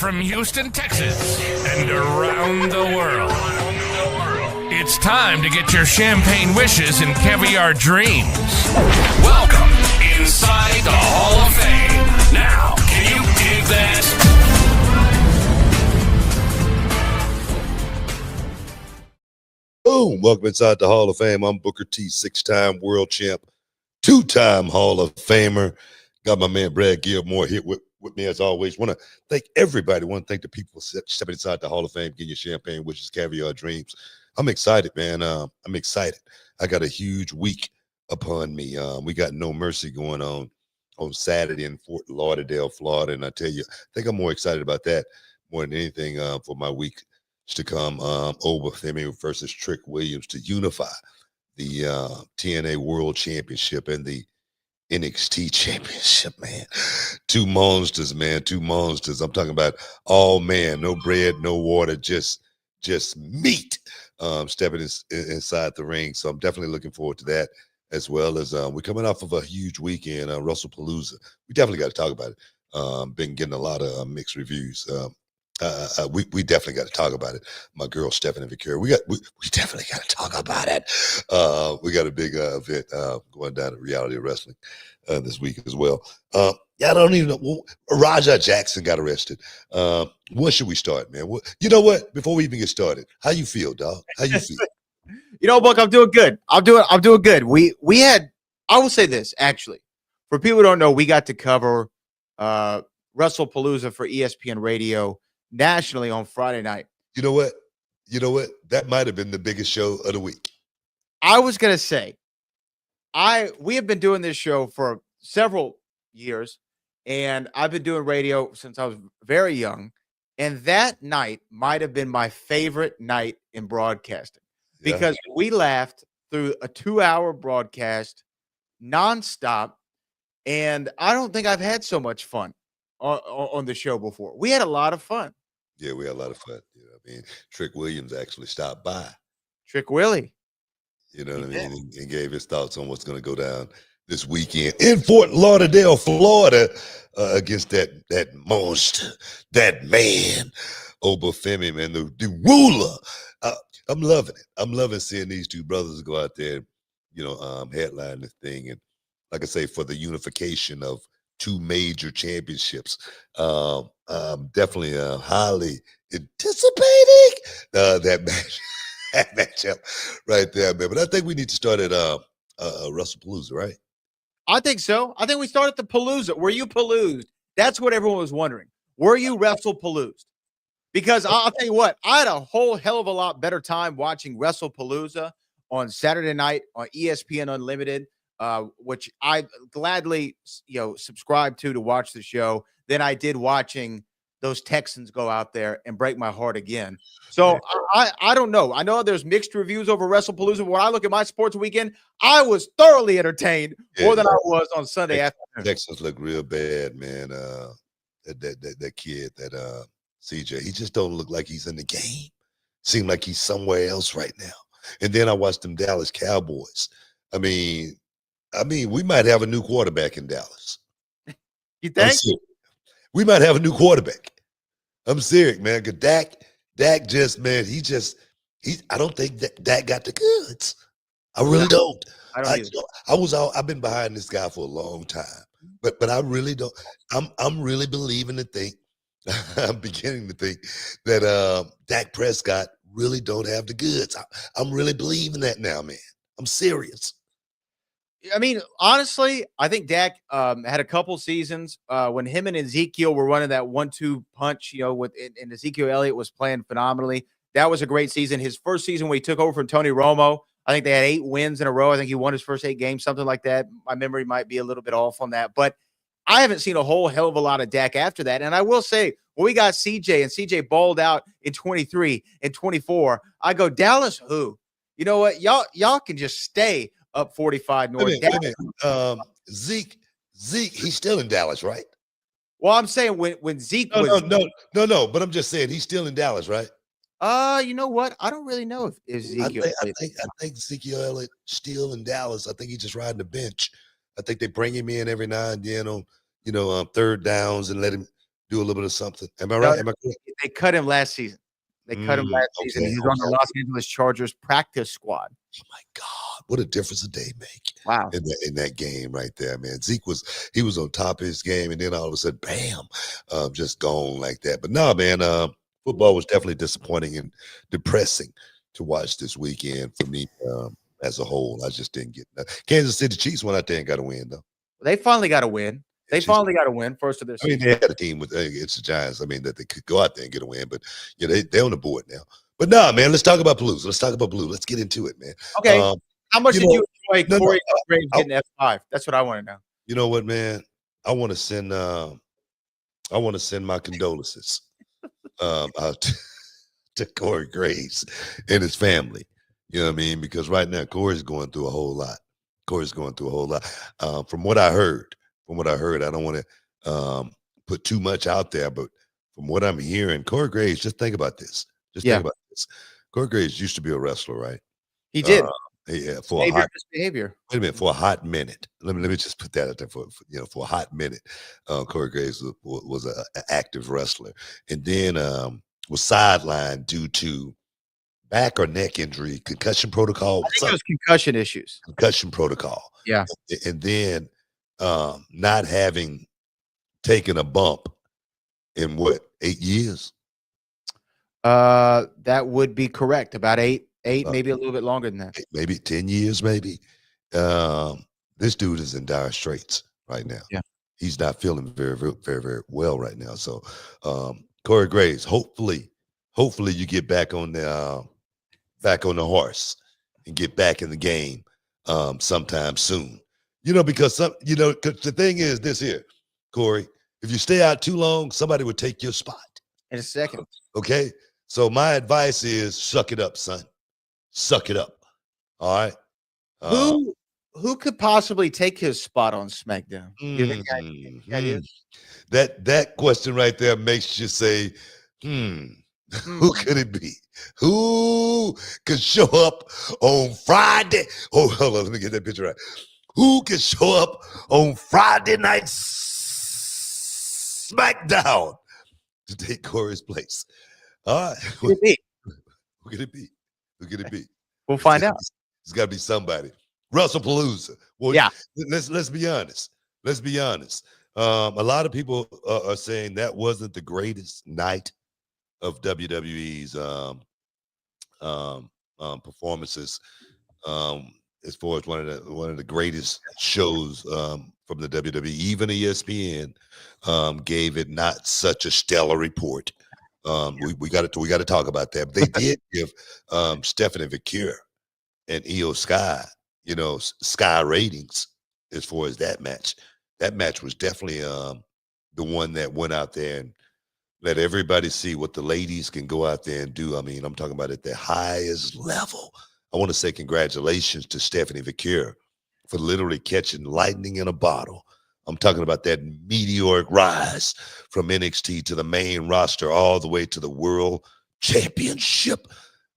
From Houston, Texas, and around the world. It's time to get your champagne wishes and caviar dreams. Welcome inside the Hall of Fame. Now, can you dig that? Boom! Welcome inside the Hall of Fame. I'm Booker T, 6-time world champ, 2-time Hall of Famer. Got my man Brad Gilmore here with me as always. Want to thank everybody. Want to thank the people stepping inside the Hall of Fame, getting your champagne wishes, caviar dreams. I'm excited, man. I'm excited. I got a huge week upon me. We got No Mercy going on Saturday in Fort Lauderdale, Florida, and I tell you, I think I'm more excited about that more than anything for my week to come. Femi versus Trick Williams to unify the TNA World Championship and the NXT Championship, man. Two monsters, man. Two monsters. I'm talking about all man, no bread, no water, just meat stepping inside the ring. So I'm definitely looking forward to that, as well as we're coming off of a huge weekend, WrestlePalooza. We definitely got to talk about it. Been getting a lot of mixed reviews. We definitely got to talk about it. My girl Stephanie Victoria, we definitely got to talk about it. We got a big event going down at Reality Wrestling this week as well. I don't even know. Raja Jackson got arrested. Where should we start, man? You know what? Before we even get started, how you feel, dog? How you feel? You know, Buck, I'm doing good. I'm doing good. We had, I will say this, actually, for people who don't know, we got to cover WrestlePalooza for ESPN Radio nationally on Friday night. You know what? That might have been the biggest show of the week. I was gonna say, we have been doing this show for several years, and I've been doing radio since I was very young. And that night might have been my favorite night in broadcasting because we laughed through a 2-hour broadcast nonstop, and I don't think I've had so much fun on the show before. We had a lot of fun. Yeah, we had a lot of fun. You know what I mean? Trick Williams actually stopped by. Trick Willie. You know what I mean? And gave his thoughts on what's going to go down this weekend in Fort Lauderdale, Florida, against that monster, that man, Obafemi, man, the ruler. I'm loving it. I'm loving seeing these two brothers go out there, headline this thing. And like I say, for the unification of two major championships. Definitely highly anticipating that match, that matchup right there, man. But I think we need to start at WrestlePalooza, right? I think so. I think we start at the Palooza. Were you Paloozed? That's what everyone was wondering. Were you WrestlePaloozed? Because I'll tell you what, I had a whole hell of a lot better time watching WrestlePalooza on Saturday night on ESPN Unlimited, which I gladly, subscribe to watch the show, than I did watching those Texans go out there and break my heart again. So I don't know. I know there's mixed reviews over WrestlePalooza. But when I look at my sports weekend, I was thoroughly entertained more than I was on Sunday afternoon. Texans look real bad, man. that kid, that CJ. He just don't look like he's in the game. Seem like he's somewhere else right now. And then I watched them Dallas Cowboys. I mean, we might have a new quarterback in Dallas. You think? We might have a new quarterback. I'm serious, man. Cause Dak just, man, I don't think Dak got the goods. I really don't. I don't either. I've been behind this guy for a long time, but I really don't. I'm really believing to think. I'm beginning to think that Dak Prescott really don't have the goods. I'm really believing that now, man. I'm serious. I mean, honestly, I think Dak had a couple seasons when him and Ezekiel were running that 1-2 punch, and Ezekiel Elliott was playing phenomenally. That was a great season. His first season when he took over from Tony Romo, I think they had 8 wins in a row. I think he won his first 8 games, something like that. My memory might be a little bit off on that, but I haven't seen a whole hell of a lot of Dak after that. And I will say, when we got CJ and CJ balled out in 23 and 24, I go, Dallas, who? You know what? Y'all can just stay up 45 North. Zeke, he's still in Dallas, right? Well, I'm saying when Zeke no, but I'm just saying he's still in Dallas, right? You know what? I don't really know if Ezekiel. I think Ezekiel Elliott still in Dallas. I think he's just riding the bench. I think they bring him in every now and then on third downs and let him do a little bit of something. Am I right? Am I correct? They cut him last season. Season. He's on the Los Angeles Chargers practice squad. Oh my God, what a difference a day make! Wow, in that game right there, man. Zeke was on top of his game, and then all of a sudden, bam, just gone like that. But no, man, football was definitely disappointing and depressing to watch this weekend for me as a whole. I just didn't get that. Kansas City Chiefs went out there and got a win, though. They finally got a win. Finally got a win, first of their season. They had a team with it's the Giants. That they could go out there and get a win, but they're on the board now. But nah, man, let's talk about Palooza. Let's talk about Palooza. Let's get into it, man. Okay. How much did you enjoy Corey Graves getting F5? That's what I want to know. You know what, man? I want to send my condolences out to Corey Graves and his family. You know what I mean? Because right now Corey's going through a whole lot. From what I heard, I don't want to put too much out there, but from what I'm hearing, Corey Graves, just think about this. Think about this. Corey Graves used to be a wrestler, right? He did. For misbehavior. Wait a minute, for a hot minute. Let me just put that out there for a hot minute. Corey Graves was an active wrestler, and then was sidelined due to back or neck injury, concussion protocol. I think it was concussion issues. Concussion protocol. Yeah, and then not having taken a bump in 8 years? That would be correct. About eight, maybe a little bit longer than that. Maybe 10 years, maybe. This dude is in dire straits right now. Yeah. He's not feeling very, very, very, very well right now. So Corey Graves, hopefully you get back on the horse and get back in the game sometime soon. Because the thing is this here, Corey, if you stay out too long, somebody would take your spot. In a second. Okay? So my advice is suck it up, son. Suck it up. All right? Who could possibly take his spot on SmackDown? You think that question right there makes you say, who could it be? Who could show up on Friday? Oh, hold on, let me get that picture right. Who could show up on Friday night SmackDown to take Corey's place? All right. Who could it be? Who could it be? We'll find out. It's got to be somebody. WrestlePalooza. Well, yeah. Let's be honest. A lot of people are saying that wasn't the greatest night of WWE's performances. As far as one of the greatest shows from the WWE, even ESPN gave it not such a stellar report. We got to talk about that. But they did give Stephanie Vicure and Io Sky, Sky ratings as far as that match. That match was definitely the one that went out there and let everybody see what the ladies can go out there and do. I mean, I'm talking about at the highest level. I want to say congratulations to Stephanie Vicure for literally catching lightning in a bottle I'm talking about that meteoric rise from NXT to the main roster all the way to the World Championship.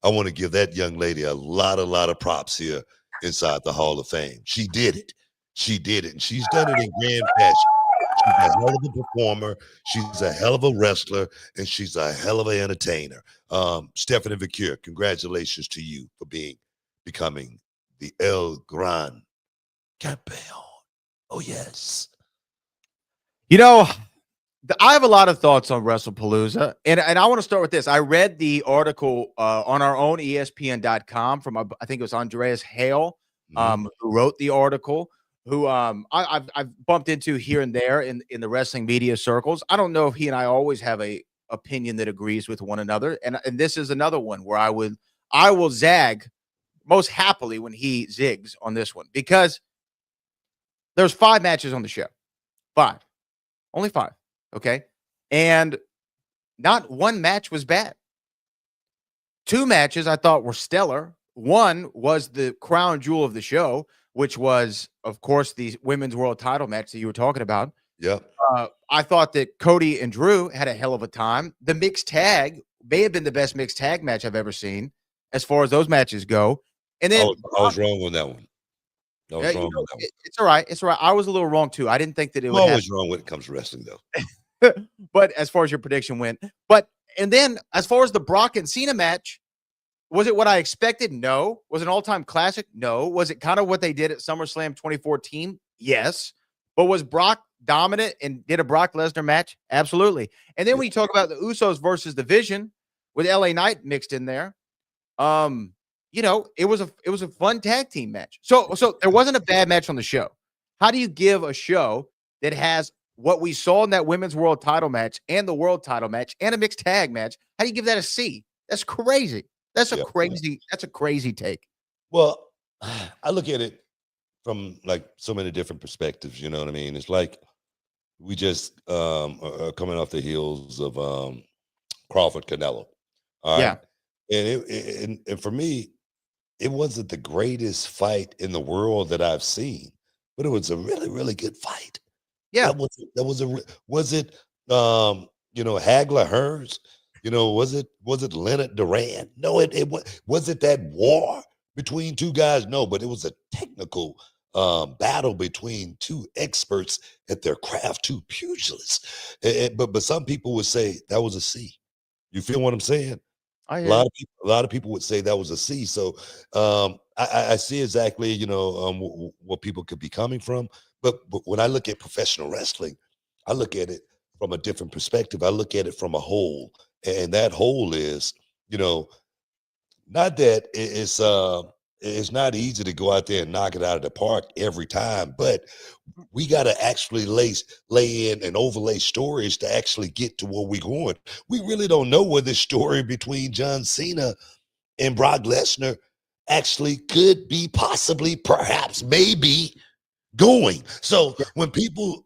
I want to give that young lady a lot of props here inside the Hall of Fame. She did it. She did it. And she's done it in grand fashion. She's a hell of a performer. She's a hell of a wrestler. And she's a hell of an entertainer. Stephanie Vicure, congratulations to you for becoming the El Gran Campeón. Oh, yes. You know, I have a lot of thoughts on WrestlePalooza, and I want to start with this. I read the article on our own ESPN.com from, I think it was Andreas Hale, who wrote the article, who I've bumped into here and there in the wrestling media circles. I don't know if he and I always have a opinion that agrees with one another, and this is another one where I will zag most happily when he zigs on this one, because there's 5 matches on the show. 5. Only 5. Okay. And not one match was bad. 2 matches I thought were stellar. One was the crown jewel of the show, which was, of course, the women's world title match that you were talking about. Yeah. I thought that Cody and Drew had a hell of a time. The mixed tag may have been the best mixed tag match I've ever seen as far as those matches go. And then I was wrong on that one. It's all right. It's all right. I was a little wrong too. I didn't think that it was always wrong when it comes to wrestling, though. But as far as your prediction went, and then as far as the Brock and Cena match, was it what I expected? No. Was it an all-time classic? No. Was it kind of what they did at SummerSlam 2014? Yes. But was Brock dominant and did a Brock Lesnar match? Absolutely. And then when you talk about the Usos versus the Vision with LA Knight mixed in there, you know, it was a fun tag team match. So there wasn't a bad match on the show. How do you give a show that has what we saw in that women's world title match and the world title match and a mixed tag match? How do you give that a C? That's crazy. That's a crazy take. Well, I look at it from like so many different perspectives. You know what I mean? It's like we just are coming off the heels of Crawford Canelo. All right? Yeah. And for me, it wasn't the greatest fight in the world that I've seen, but it was a really, really good fight. Yeah. Was it Hagler Hearns? Was it Leonard Duran? No, it was it that war between 2 guys? No, but it was a technical battle between 2 experts at their craft, 2 pugilists. But some people would say that was a C. You feel what I'm saying? A lot of people would say that was a C. So I see exactly what people could be coming from. But when I look at professional wrestling, I look at it from a different perspective. I look at it from a whole, and that whole is, not that it's not easy to go out there and knock it out of the park every time, but we got to actually lay in and overlay stories to actually get to where we're going. We really don't know where this story between John Cena and Brock Lesnar actually could be, possibly, perhaps, maybe going. So when people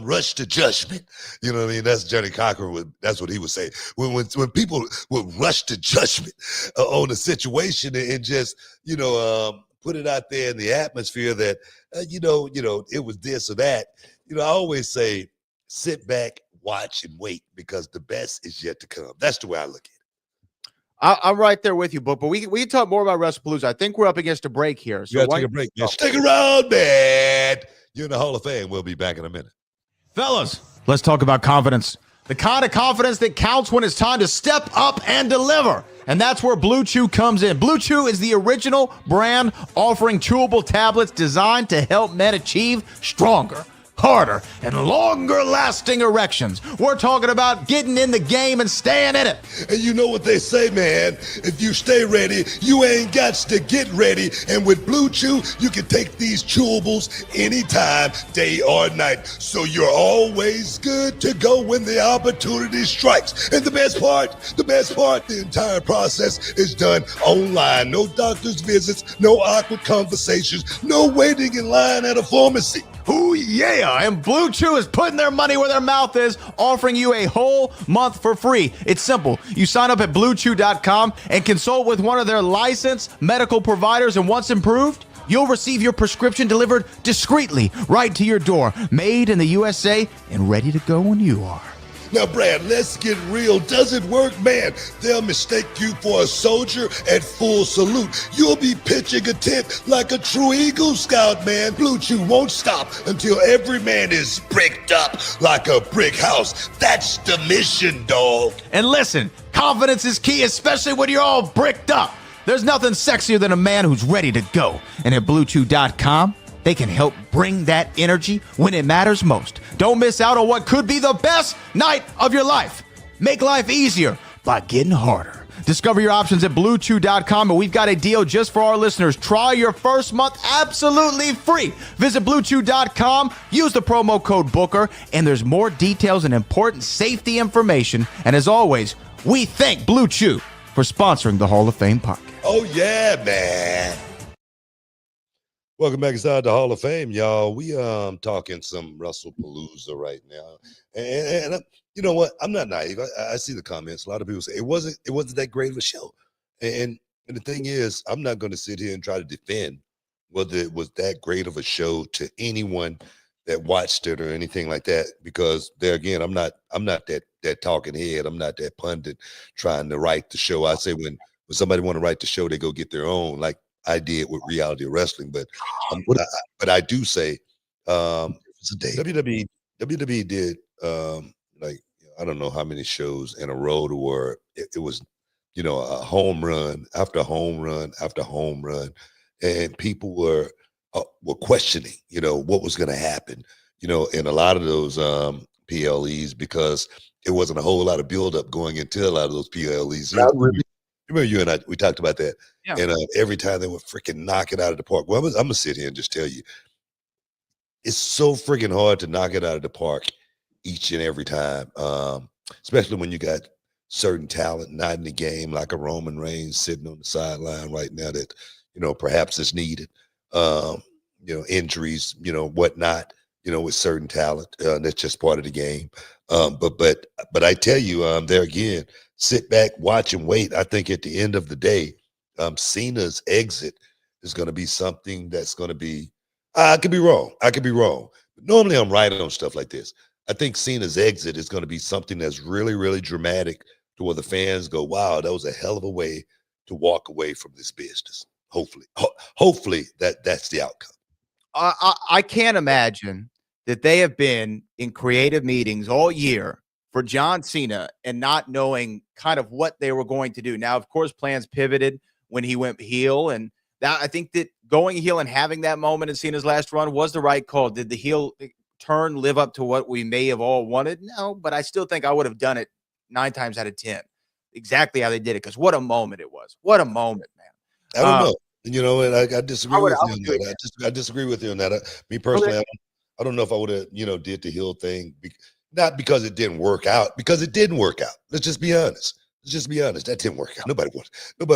rush to judgment, you know what I mean? That's Johnny Cochran. That's what he would say. When people would rush to judgment on a situation and just put it out there in the atmosphere that it was this or that. I always say, sit back, watch, and wait, because the best is yet to come. That's the way I look at it. I'm right there with you, but we can talk more about WrestlePalooza. I think we're up against a break here. So take a break. Stick around, man. You're in the Hall of Fame. We'll be back in a minute. Fellas, let's talk about confidence. The kind of confidence that counts when it's time to step up and deliver. And that's where Blue Chew comes in. Blue Chew is the original brand offering chewable tablets designed to help men achieve stronger, harder, and longer lasting erections. We're talking about getting in the game and staying in it. And you know what they say, man, if you stay ready, you ain't got to get ready. And with Blue Chew, you can take these chewables anytime, day or night. So you're always good to go when the opportunity strikes. And the best part, the entire process is done online. No doctor's visits, no awkward conversations, no waiting in line at a pharmacy. Ooh, yeah. And Blue Chew is putting their money where their mouth is, offering you a whole month for free. It's simple. You sign up at BlueChew.com and consult with one of their licensed medical providers, and once approved, You'll receive your prescription delivered discreetly right to your door, made in the USA and ready to go when you are. Now, Brad, let's get real. Does it work, man? They'll mistake you for a soldier at full salute. You'll be pitching a tent like a true Eagle Scout, man. Blue Chew won't stop until every man is bricked up like a brick house. That's the mission, dog. And listen, confidence is key, especially when you're all bricked up. There's nothing sexier than a man who's ready to go. And at BlueChew.com, they can help bring that energy when it matters most. Don't miss out on what could be the best night of your life. Make life easier by getting harder. Discover your options at BlueChew.com, and we've got a deal just for our listeners. Try your first month absolutely free. Visit BlueChew.com, use the promo code Booker, and there's more details and important safety information. And as always, we thank Blue Chew for sponsoring the Hall of Fame podcast. Oh, yeah, man. Welcome back inside the Hall of Fame, y'all. We talking some WrestlePalooza right now, and you know what? I'm not naive. I see the comments. A lot of people say it wasn't that great of a show, and the thing is, I'm not going to sit here and try to defend whether it was that great of a show to anyone that watched it or anything like that, because there again, I'm not that talking head. I'm not that pundit trying to write the show. I say when somebody want to write the show, they go get their own, like I did with reality wrestling, but I do say WWE did like I don't know how many shows in a row to where it was, you know, a home run after home run after home run, and people were questioning, you know, what was going to happen, you know, in a lot of those PLEs, because it wasn't a whole lot of buildup going into a lot of those PLEs. Remember you and I, we talked about that. Yeah. And every time they would freaking knock it out of the park. Well, I'm going to sit here and just tell you, it's so freaking hard to knock it out of the park each and every time, especially when you got certain talent not in the game, like a Roman Reigns sitting on the sideline right now that, you know, perhaps is needed. You know, injuries, you know, whatnot, you know, with certain talent. That's just part of the game. But I tell you, there again, sit back, watch, and wait. I think at the end of the day, Cena's exit is going to be something that's going to be, I could be wrong. But normally I'm right on stuff like this. I think Cena's exit is going to be something that's really, really dramatic to where the fans go, wow, that was a hell of a way to walk away from this business. Hopefully that's the outcome. I can't imagine that they have been in creative meetings all year for John Cena and not knowing kind of what they were going to do. Now, of course, plans pivoted when he went heel, and that I think that going heel and having that moment in Cena's last run was the right call. Did the heel turn live up to what we may have all wanted? No, but I still think I would have done it 9 times out of 10, exactly how they did it, because what a moment it was. What a moment, man. I don't know. You know, and I disagree with you on that. I disagree with you on that. Me personally, I don't know if I would have, you know, did the heel thing. Not because it didn't work out, because it didn't work out. Let's just be honest. That didn't work out. Nobody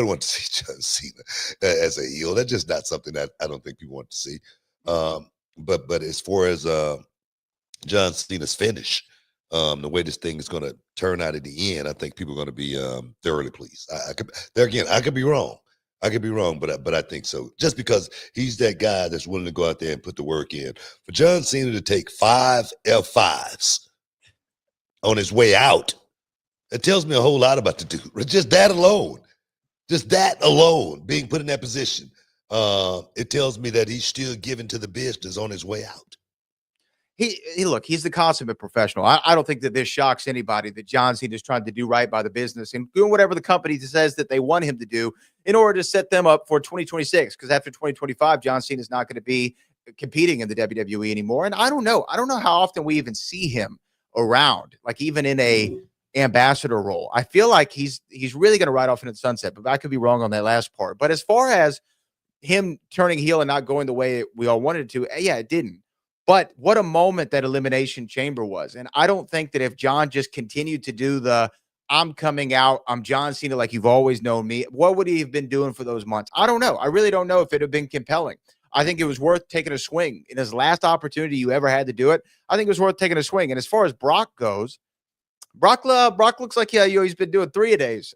wanted to see John Cena as a heel. That's just not something that I don't think people want to see. But as far as John Cena's finish, the way this thing is going to turn out at the end, I think people are going to be thoroughly pleased. I could be wrong. But I think so. Just because he's that guy that's willing to go out there and put the work in. For John Cena to take 5 F5s on his way out, it tells me a whole lot about the dude. Just that alone, being put in that position, it tells me that he's still giving to the business on his way out. Look, he's the consummate professional. I don't think that this shocks anybody that John Cena is trying to do right by the business and doing whatever the company says that they want him to do in order to set them up for 2026. Because after 2025, John Cena is not going to be competing in the WWE anymore. And I don't know how often we even see him around, like even in a ambassador role. I feel like he's really going to ride off into the sunset, but I could be wrong on that last part. But as far as him turning heel and not going the way we all wanted it to, yeah, it didn't. But what a moment that Elimination Chamber was. And I don't think that if John just continued to do the I'm coming out, I'm John Cena like you've always known me, what would he have been doing for those months? I don't know. I really don't know if it had been compelling. I think it was worth taking a swing. In his last opportunity you ever had to do it, I think it was worth taking a swing. And as far as Brock goes, Brock looks like he's been doing 3-a-days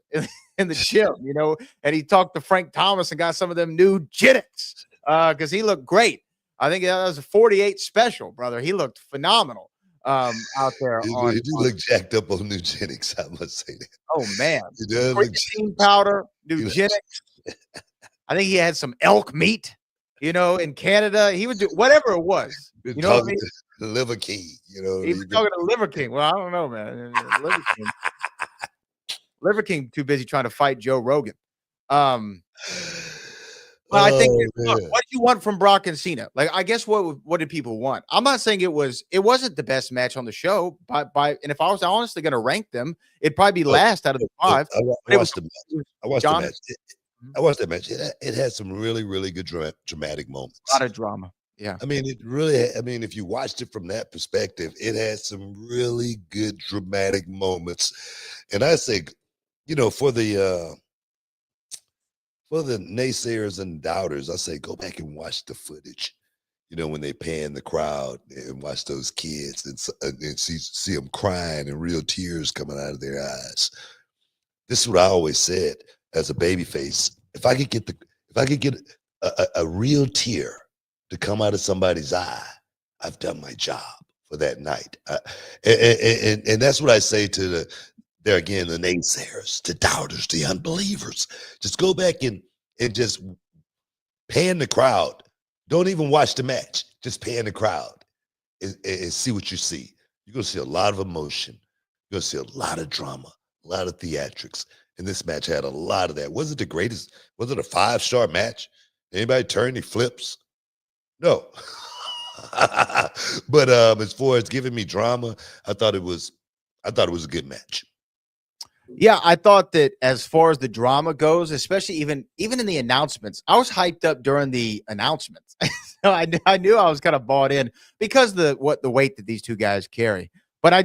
in the gym, you know, and he talked to Frank Thomas and got some of them new genetics. because he looked great. I think that was a 48 special, brother. He looked phenomenal out there. He do look jacked up on Nugenics, I must say that. Oh, man. He does look Creatine powder, He look- Nugenics. I think he had some elk meat, in Canada. He would do whatever it was. been You know what I talking mean? to Liver King, He was talking to Liver King. Well, I don't know, man. Liver King too busy trying to fight Joe Rogan. Well, I think look, what do you want from Brock and Cena? Like, I guess what did people want? I'm not saying it wasn't the best match on the show, and if I was honestly going to rank them, it'd probably be last out of the 5. I watched the match. I watched that match. It had some really, really good dramatic moments. A lot of drama. Yeah. I mean, if you watched it from that perspective, it had some really good dramatic moments. And I say, for the naysayers and doubters, I say go back and watch the footage. When they pan the crowd and watch those kids and see them crying and real tears coming out of their eyes. This is what I always said as a babyface. If I could get a real tear to come out of somebody's eye, I've done my job for that night. And that's what I say to the naysayers, the doubters, the unbelievers. Just go back and just pan the crowd. Don't even watch the match. Just pan the crowd and see what you see. You're going to see a lot of emotion. You're going to see a lot of drama, a lot of theatrics. And this match had a lot of that. Was it the greatest? Was it a 5-star match? Anybody turn any flips? No. But as far as giving me drama, I thought it was a good match. Yeah, I thought that as far as the drama goes, especially even in the announcements, I was hyped up during the announcements. So I knew I was kind of bought in because the weight that these two guys carry. But I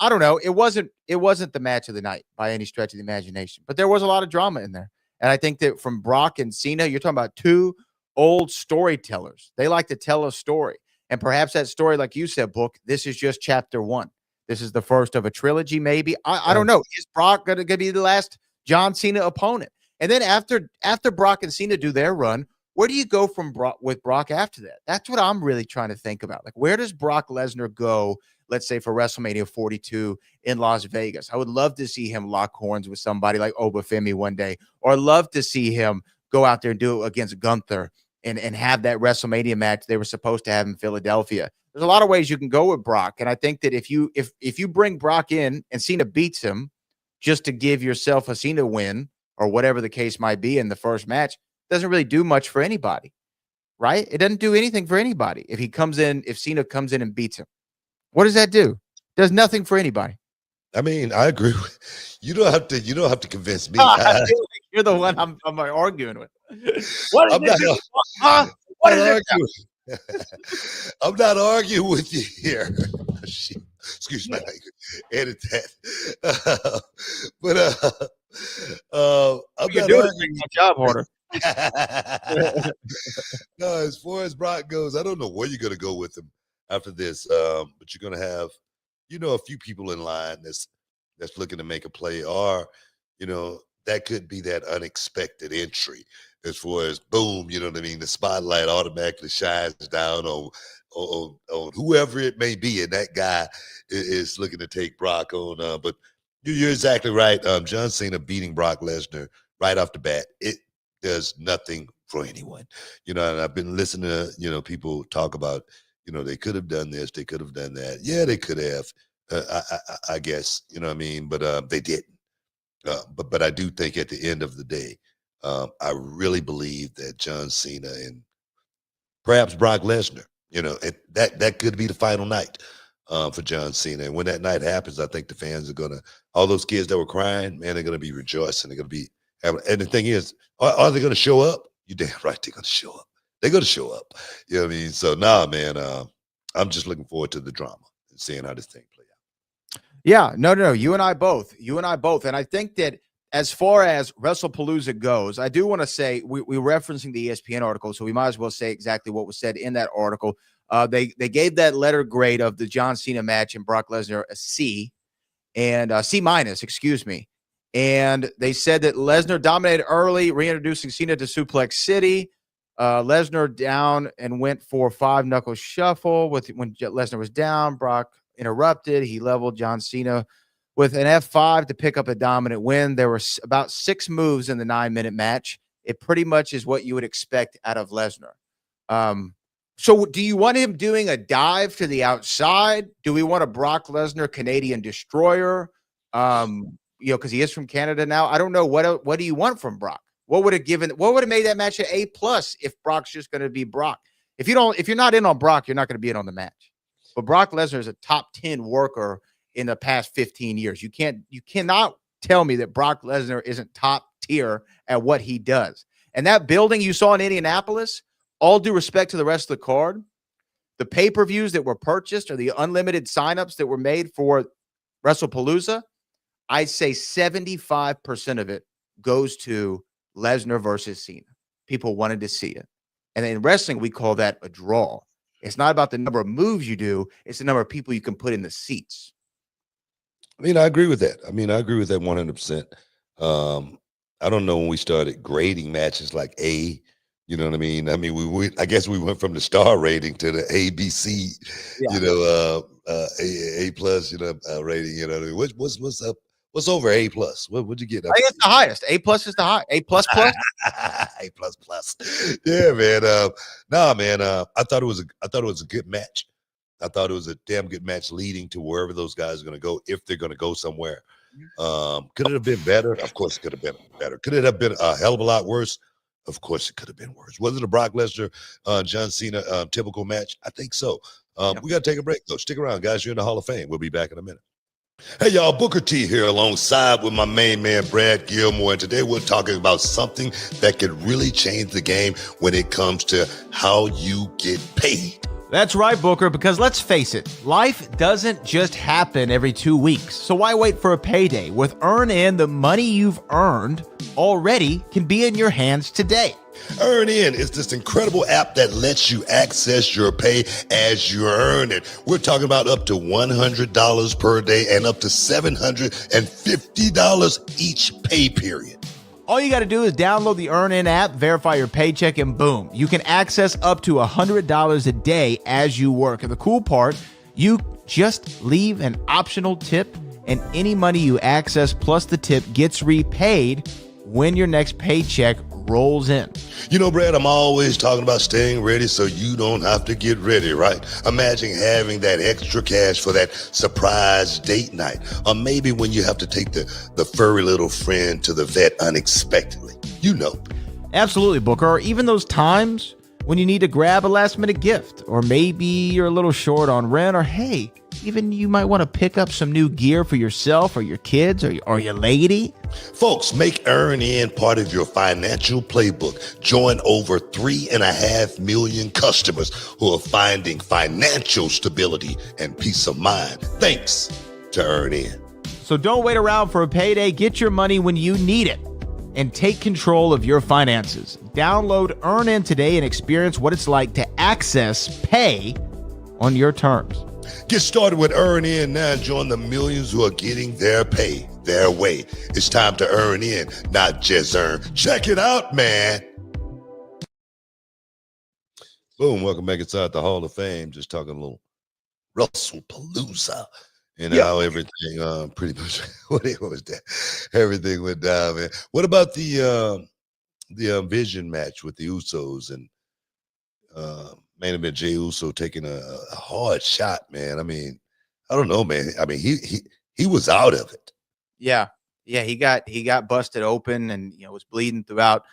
don't know. It wasn't the match of the night by any stretch of the imagination. But there was a lot of drama in there. And I think that from Brock and Cena, you're talking about two old storytellers. They like to tell a story. And perhaps that story, like you said, Book, this is just chapter 1. This is the first of a trilogy, maybe. I don't know. Is Brock going to be the last John Cena opponent? And then after Brock and Cena do their run, where do you go from with Brock after that? That's what I'm really trying to think about. Like, where does Brock Lesnar go, let's say, for WrestleMania 42 in Las Vegas? I would love to see him lock horns with somebody like Obafemi one day, or love to see him go out there and do it against Gunther and have that WrestleMania match they were supposed to have in Philadelphia. There's a lot of ways you can go with Brock. And I think that if you bring Brock in and Cena beats him just to give yourself a Cena win or whatever the case might be in the first match, doesn't really do much for anybody, right? It doesn't do anything for anybody. If Cena comes in and beats him, what does that do? Does nothing for anybody. I mean, I agree. You don't have to convince me. You're the one I'm arguing with. What is it? I'm not arguing with you here. Excuse me, edit that. I'm You're not doing arguing. my job harder. No, as far as Brock goes, I don't know where you're gonna go with him after this. But you're gonna have, a few people in line that's looking to make a play, or that could be that unexpected entry. As far as boom, you know what I mean? The spotlight automatically shines down on whoever it may be, and that guy is looking to take Brock on. But you're exactly right. John Cena beating Brock Lesnar right off the bat, it does nothing for anyone. And I've been listening to people talk about they could have done this, they could have done that. Yeah, they could have. I guess but they didn't. But I do think at the end of the day, I really believe that John Cena and perhaps Brock Lesnar, that could be the final night for John Cena. And when that night happens, I think the fans are all those kids that were crying, man, they're gonna be rejoicing. They're gonna be having. And the thing is, are they gonna show up? You damn right they're gonna show up. They're gonna show up. You know what I mean? So man, I'm just looking forward to the drama and seeing how this thing plays out. Yeah, no. You and I both. And I think that as far as WrestlePalooza goes, I do want to say we're referencing the ESPN article, so we might as well say exactly what was said in that article. They gave that letter grade of the John Cena match and Brock Lesnar a C, and C minus, excuse me. And they said that Lesnar dominated early, reintroducing Cena to Suplex City. Lesnar down and went for 5-knuckle shuffle when Lesnar was down. Brock interrupted. He leveled John Cena with an F5 to pick up a dominant win. There were about 6 moves in the 9-minute match. It pretty much is what you would expect out of Lesnar. So do you want him doing a dive to the outside? Do we want a Brock Lesnar Canadian destroyer? Because he is from Canada now. I don't know. What do you want from Brock? What would have made that match an A+ if Brock's just going to be Brock? If you're not in on Brock, you're not going to be in on the match. But Brock Lesnar is a top 10 worker in the past 15 years. You cannot tell me that Brock Lesnar isn't top tier at what he does. And that building you saw in Indianapolis, all due respect to the rest of the card, the pay-per-views that were purchased or the unlimited signups that were made for WrestlePalooza, I'd say 75% of it goes to Lesnar versus Cena. People wanted to see it. And in wrestling, we call that a draw. It's not about the number of moves you do. It's the number of people you can put in the seats. I mean, I agree with that. 100%. I don't know when we started grading matches like A. You know what I mean? I guess we went from the star rating to the ABC, A+ rating. You know, what's up? What's over A+? What'd you get? I think it's the highest. A+ is the high. A++. A++. Yeah, man. I thought it was a good match. I thought it was a damn good match leading to wherever those guys are going to go, if they're going to go somewhere. Could it have been better? Of course it could have been better. Could it have been a hell of a lot worse? Of course it could have been worse. Was it a Brock Lesnar, John Cena typical match? I think so. We got to take a break, though. Stick around, guys. You're in the Hall of Fame. We'll be back in a minute. Hey, y'all, Booker T here alongside with my main man, Brad Gilmore. And today we're talking about something that could really change the game when it comes to how you get paid. That's right, Booker, because let's face it, life doesn't just happen every 2 weeks. So why wait for a payday? With EarnIn, the money you've earned already can be in your hands today. EarnIn is this incredible app that lets you access your pay as you earn it. We're talking about up to $100 per day and up to $750 each pay period. All you got to do is download the EarnIn app, verify your paycheck, and boom, you can access up to $100 a day as you work. And the cool part, you just leave an optional tip, and any money you access plus the tip gets repaid when your next paycheck rolls in. You know, Brad, I'm always talking about staying ready so you don't have to get ready, right? Imagine having that extra cash for that surprise date night, or maybe when you have to take the furry little friend to the vet unexpectedly. You know. Absolutely, Booker. Or even those times when you need to grab a last-minute gift, or maybe you're a little short on rent, or hey, even you might want to pick up some new gear for yourself or your kids or your lady. Folks, make EarnIn part of your financial playbook. Join over 3.5 million customers who are finding financial stability and peace of mind thanks to EarnIn. So don't wait around for a payday. Get your money when you need it and take control of your finances. Download EarnIn today and experience what it's like to access pay on your terms. Get started with EarnIn now and join the millions who are getting their pay their way. It's time to EarnIn, not just earn. Check it out, man. Boom, welcome back inside the Hall of Fame. Just talking a little WrestlePalooza and how everything pretty much what was that? Everything went down, man. What about the Vision match with the Usos and main event Jey Uso taking a hard shot, man? I mean, I don't know, man. I mean, he was out of it. Yeah, he got busted open and was bleeding throughout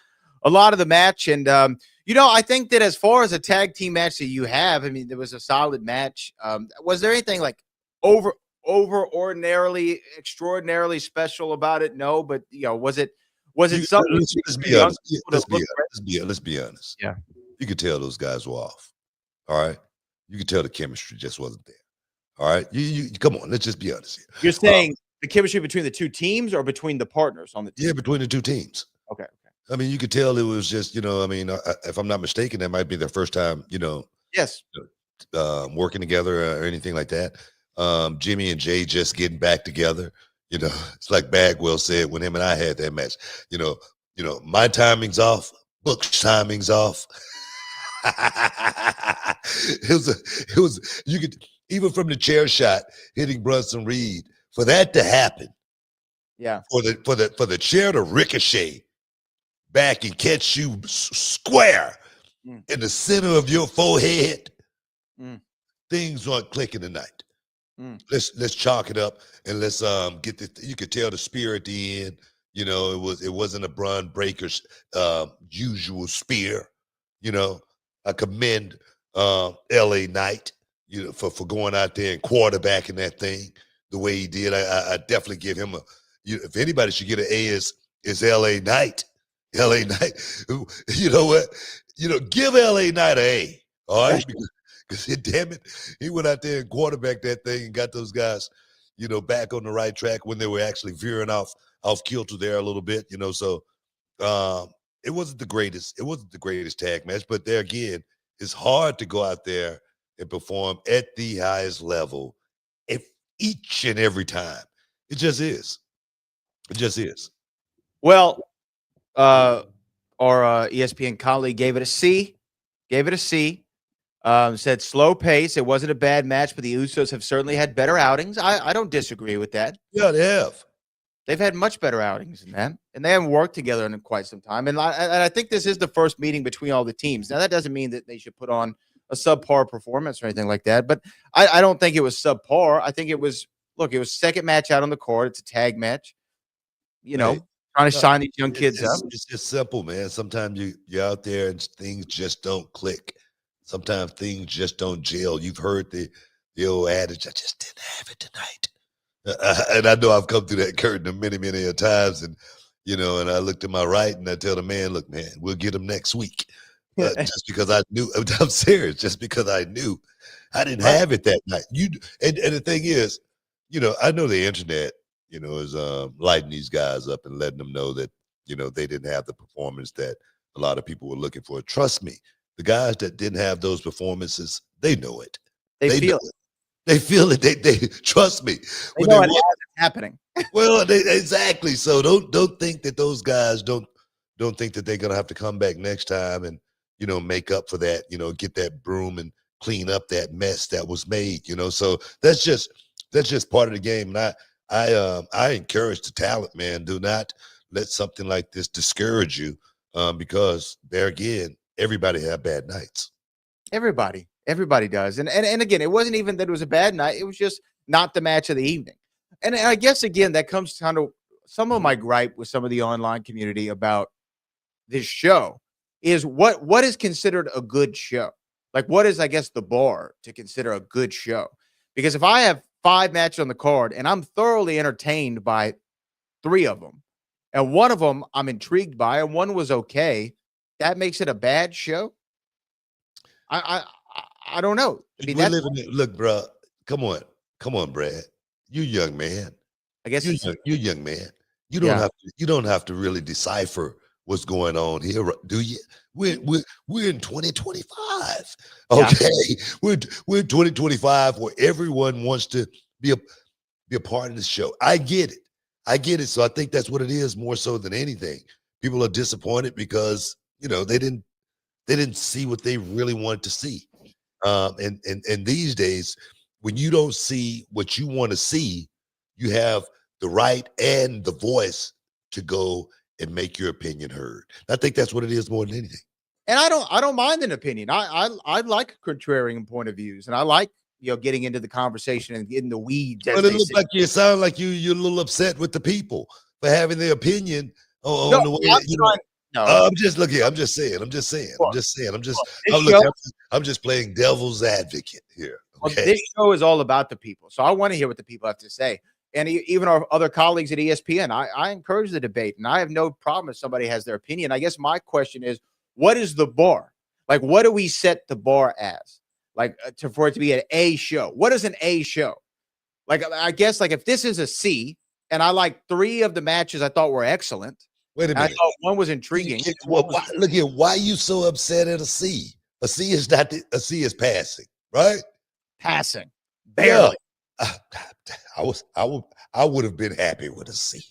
a lot of the match. And I think that as far as a tag team match that you have, I mean, there was a solid match. Was there anything like ordinarily, extraordinarily special about it? No, but was it something? Let's be honest. Let's be honest. Yeah, you could tell those guys were off. All right, you could tell the chemistry just wasn't there. All right, you come on. Let's just be honest here. You're saying the chemistry between the two teams or between the partners on the team? Yeah, between the two teams. Okay. I mean, you could tell it was just, if I'm not mistaken, that might be their first time, Yes, working together or anything like that. Jimmy and Jay just getting back together. It's like Bagwell said when him and I had that match. My timing's off, Book's timing's off. it was you could even from the chair shot hitting Brunson Reed for that to happen. Yeah. For the chair to ricochet back and catch you square in the center of your forehead. Things aren't clicking tonight. Let's chalk it up and let's get this. You could tell the spear at the end. You know, it wasn't a Braun Breaker's usual spear. You know, I commend LA Knight, you know, for going out there and quarterbacking that thing the way he did. I definitely give him if anybody should get an A is LA Knight. LA Knight. You know what? You know, give LA Knight an A. All right. Because damn it, he went out there and quarterbacked that thing and got those guys, you know, back on the right track when they were actually veering off kilter there a little bit, you know. So it wasn't the greatest. It wasn't the greatest tag match, but there again, it's hard to go out there and perform at the highest level each and every time. It just is. It just is. Well, our ESPN colleague gave it a C. Said slow pace. It wasn't a bad match, but the Usos have certainly had better outings. I don't disagree with that. Yeah, they have. They've had much better outings than that, and they haven't worked together in quite some time. And I think this is the first meeting between all the teams. Now, that doesn't mean that they should put on a subpar performance or anything like that, but I don't think it was subpar. I think it was, look, it was second match out on the card. It's a tag match, you know, trying to sign these young kids up. It's just simple, man. Sometimes you're out there and things just don't click. Sometimes things just don't gel. You've heard the old adage, I just didn't have it tonight. And I know I've come through that curtain many, many a times. And, you know, and I look to my right and I tell the man, look, man, we'll get him next week. Just because I knew, I'm serious, just because I knew I didn't have it that night. And the thing is, you know, I know the internet, you know, is lighting these guys up and letting them know that, you know, they didn't have the performance that a lot of people were looking for. Trust me, the guys that didn't have those performances, they know it. They feel it. They feel it. They trust me. They know it's happening. Well, exactly. So don't think that those guys don't think that they're gonna have to come back next time and, you know, make up for that. You know, get that broom and clean up that mess that was made. You know, so that's just part of the game. And I encourage the talent, man. Do not let something like this discourage you, because there again, everybody have bad nights. Everybody does. And again, it wasn't even that it was a bad night. It was just not the match of the evening. And I guess, again, that comes kind of some of my gripe with some of the online community about this show is what is considered a good show? Like, what is, I guess, the bar to consider a good show? Because if I have 5 matches on the card and I'm thoroughly entertained by 3 of them, and one of them I'm intrigued by, and one was okay, that makes it a bad show? I don't know. I mean, look, bro. Come on, Brad. You young man. I guess you young man. You don't have to really decipher what's going on here, do you? We're in 2025. Okay, we're in 2025 where everyone wants to be a part of the show. I get it. So I think that's what it is more so than anything. People are disappointed because, you know, they didn't see what they really wanted to see. And these days, when you don't see what you want to see, you have the right and the voice to go and make your opinion heard. I think that's what it is more than anything. And I don't mind an opinion. I like contrarian point of views, and I like, you know, getting into the conversation and getting the weeds. But it looks like you sound like you're a little upset with the people for having their opinion on the way. No, I'm just saying. I'm just playing devil's advocate here. Okay? Well, this show is all about the people, so I want to hear what the people have to say. And even our other colleagues at ESPN, I encourage the debate, and I have no problem if somebody has their opinion. I guess my question is, what is the bar? Like, what do we set the bar as? Like, for it to be an A show? What is an A show? Like, I guess, like, if this is a C, and I like 3 of the matches I thought were excellent. Wait a minute. I thought one was intriguing. Look here. Why are you so upset at a C? A C is not. A C is passing, right? Passing, barely. Yeah. I would have been happy with a C.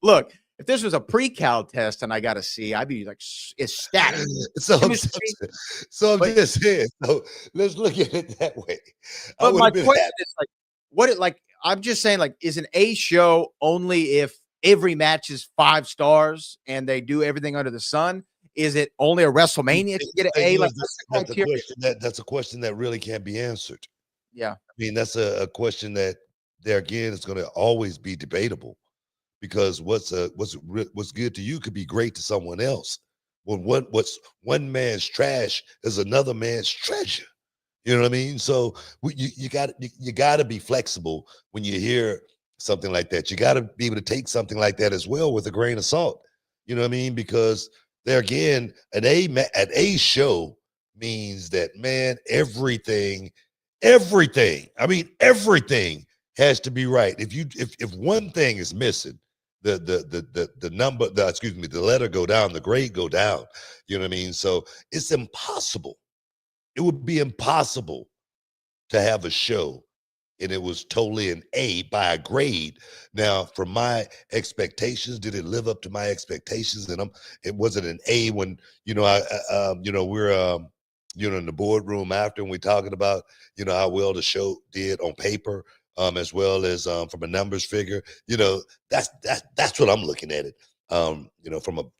Look, If this was a pre-cal test and I got a C, I'd be like ecstatic. So I'm Chemistry. just saying. So let's look at it that way. I But would my have been question happy. is like, I'm just saying, like, is an A show only if every match is 5 stars and they do everything under the sun? Is it only a WrestleMania to get an A? Like, what's the criteria? That's a question that really can't be answered. Yeah. I mean, that's a question that there again is going to always be debatable, because what's good to you could be great to someone else. What's one man's trash is another man's treasure. You know what I mean? So you got to be flexible when you hear something like that. You got to be able to take something like that as well with a grain of salt. You know what I mean? Because there again, an A show means that, man, everything, I mean, everything has to be right. If one thing is missing, the number, the letter go down, the grade go down. You know what I mean? So it's impossible. It would be impossible to have a show and it was totally an A by a grade. Now, from my expectations, did it live up to my expectations? And it wasn't an A when, we're in the boardroom after, and we're talking about, how well the show did on paper, as well as from a numbers figure. That's what I'm looking at it. From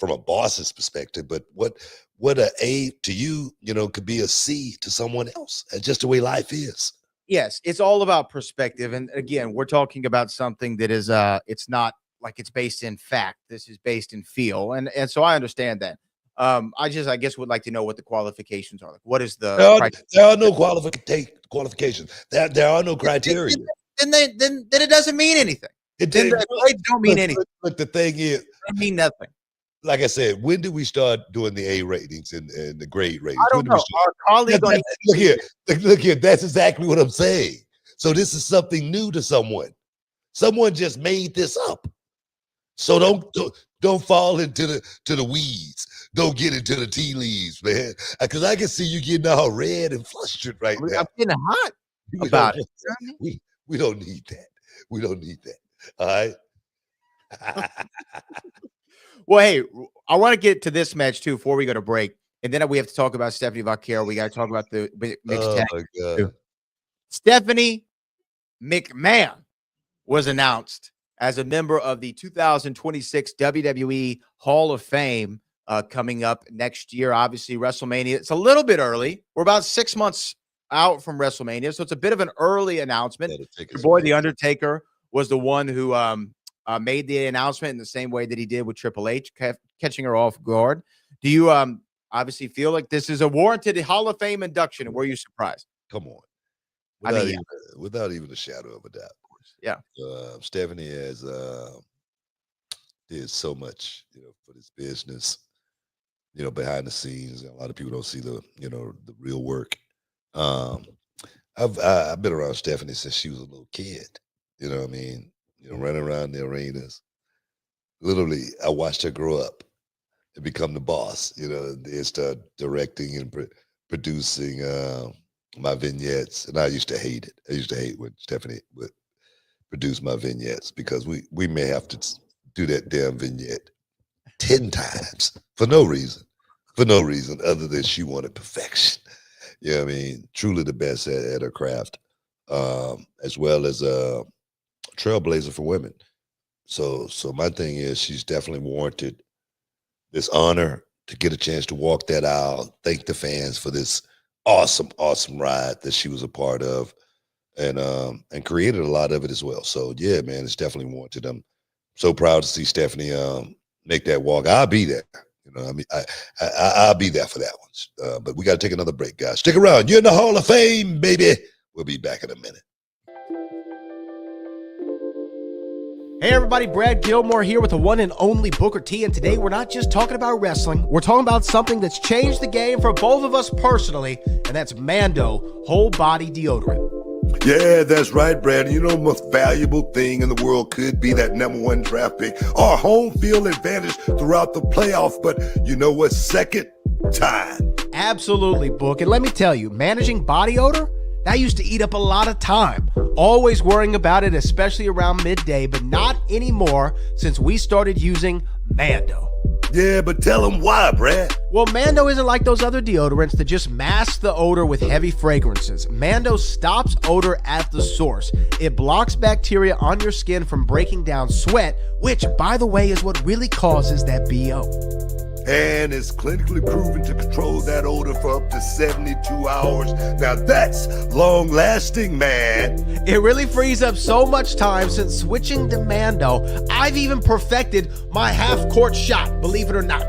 a boss's perspective. But what a A to you, could be a C to someone else. That's just the way life is. Yes, it's all about perspective. And again, we're talking about something that is it's not like it's based in fact. This is based in feel. And so I understand that. I guess would like to know what the qualifications are. Like, what is the there are no qualifications. There are no criteria. Then it doesn't mean anything. Then the grades don't mean anything. But the thing is, they mean nothing. Like I said, when did we start doing the A ratings and the grade ratings? I don't know. Our colleague look here. That's exactly what I'm saying. So this is something new to someone. Someone just made this up. So don't fall into the weeds. Don't get into the tea leaves, man. Because I can see you getting all red and flustered right now. I'm getting hot about it. We don't need that. We don't need that. All right. Well, hey, I want to get to this match too before we go to break, and then we have to talk about Stephanie Vaquero. We got to talk about the mixed tag. My God. Stephanie McMahon was announced as a member of the 2026 WWE Hall of Fame coming up next year. Obviously, WrestleMania. It's a little bit early. We're about 6 months out from WrestleMania, so it's a bit of an early announcement. Your boy, The Undertaker, was the one who made the announcement in the same way that he did with Triple H, catching her off guard. Do you obviously feel like this is a warranted Hall of Fame induction, and were you surprised? Come on. Yeah. Without even a shadow of a doubt. Yeah. Stephanie has did so much, for this business, behind the scenes. A lot of people don't see the real work. I've been around Stephanie since she was a little kid. You know what I mean? Running around the arenas. Literally, I watched her grow up and become the boss. And start directing and producing my vignettes. And I used to hate it. I used to hate when Stephanie would produce my vignettes, because we may have to do that damn vignette 10 times for no reason other than she wanted perfection. You know what I mean? Truly the best at her craft, as well as a trailblazer for women. So my thing is, she's definitely warranted this honor to get a chance to walk that aisle, thank the fans for this awesome ride that she was a part of, and created a lot of it as well. So yeah, man, it's definitely warranted. I'm so proud to see Stephanie make that walk. I'll be there. I'll be there for that one. But we got to take another break, guys. Stick around. You're in the Hall of Fame, baby. We'll be back in a minute. Hey everybody, Brad Gilmore here with the one and only Booker T, and today we're not just talking about wrestling, we're talking about something that's changed the game for both of us personally, and that's Mando Whole Body Deodorant. Yeah, that's right, Brad. The most valuable thing in the world could be that #1 draft pick or home field advantage throughout the playoffs, but you know what? Second time. Absolutely, Book, and let me tell you, managing body odor, That used to eat up a lot of time. Always worrying about it, especially around midday, but not anymore since we started using Mando. Yeah, but tell them why, Brad. Well, Mando isn't like those other deodorants that just mask the odor with heavy fragrances. Mando stops odor at the source. It blocks bacteria on your skin from breaking down sweat, which, by the way, is what really causes that BO. And it's clinically proven to control that odor for up to 72 hours. Now that's long lasting, man. It really frees up so much time since switching to Mando. I've even perfected my half-court shot, believe it or not.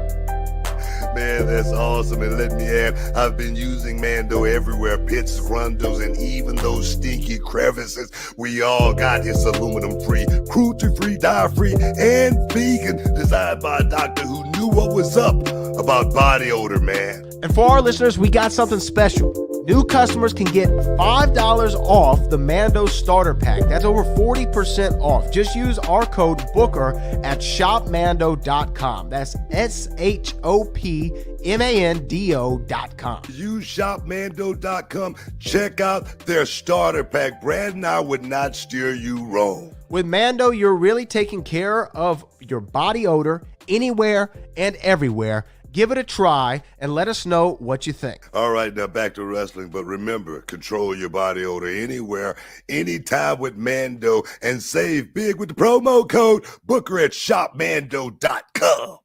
Man, that's awesome. And let me add, I've been using Mando everywhere. Pits, grundles, and even those stinky crevices. We all got his aluminum-free, cruelty-free, dye-free, and vegan. Designed by a doctor who knew what was up about body odor, man. And for our listeners, we got something special. New customers can get $5 off the Mando starter pack. That's over 40% off. Just use our code BOOKER at shopmando.com. That's shopmando.com. Use shopmando.com. Check out their starter pack. Brad and I would not steer you wrong. With Mando, you're really taking care of your body odor anywhere and everywhere. Give it a try and let us know what you think. All right, now back to wrestling. But remember, control your body odor anywhere, anytime with Mando, and save big with the promo code Booker at shopmando.com.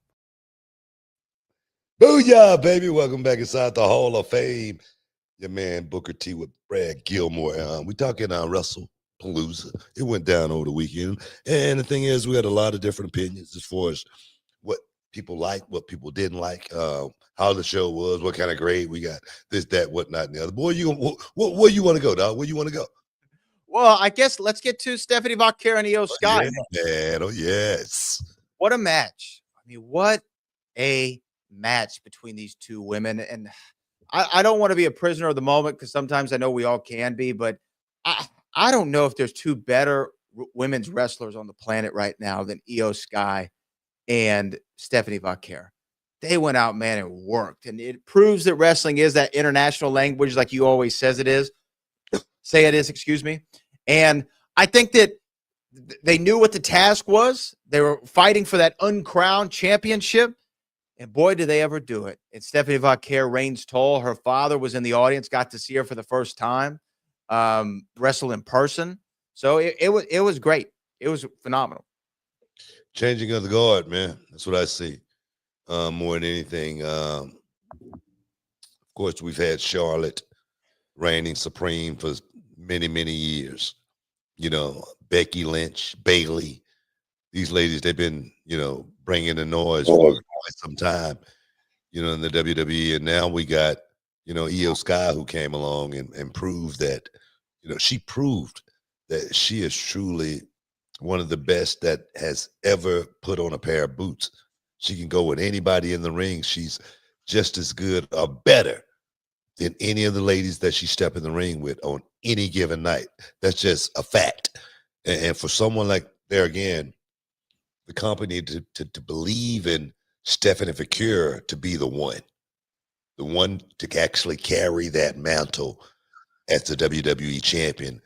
Booyah, baby. Welcome back inside the Hall of Fame. Your man Booker T with Brad Gilmore. We talking WrestlePalooza. It went down over the weekend. And the thing is, we had a lot of different opinions as far as what people liked, what people didn't like, how the show was, what kind of grade we got, this, that, whatnot, and the other. Boy, where you want to go, dog? Where you want to go? Well, I guess let's get to Stephanie Vaquer and Io Sky. Yeah, man. Oh, yes. What a match. I mean, what a match between these two women. And I don't want to be a prisoner of the moment because sometimes I know we all can be, but I don't know if there's two better women's wrestlers on the planet right now than Io Sky and Stephanie Vaquer. They went out, man, and worked. And it proves that wrestling is that international language like you always says it is. Say it is, excuse me. And I think that they knew what the task was. They were fighting for that uncrowned championship. And boy, did they ever do it. And Stephanie Vaquer reigns tall. Her father was in the audience, got to see her for the first time, wrestle in person. So it was great. It was phenomenal. Changing of the guard, man. That's what I see more than anything. Of course, we've had Charlotte reigning supreme for many, many years. You know, Becky Lynch, Bayley. These ladies, they've been, bringing the noise for quite some time, in the WWE. And now we got, Io Sky, who came along and proved that, she proved that she is truly one of the best that has ever put on a pair of boots. She can go with anybody in the ring. She's just as good or better than any of the ladies that she step in the ring with on any given night. That's just a fact. And for someone like there again, the company to believe in Stephanie Vaquer to be the one to actually carry that mantle as the WWE champion.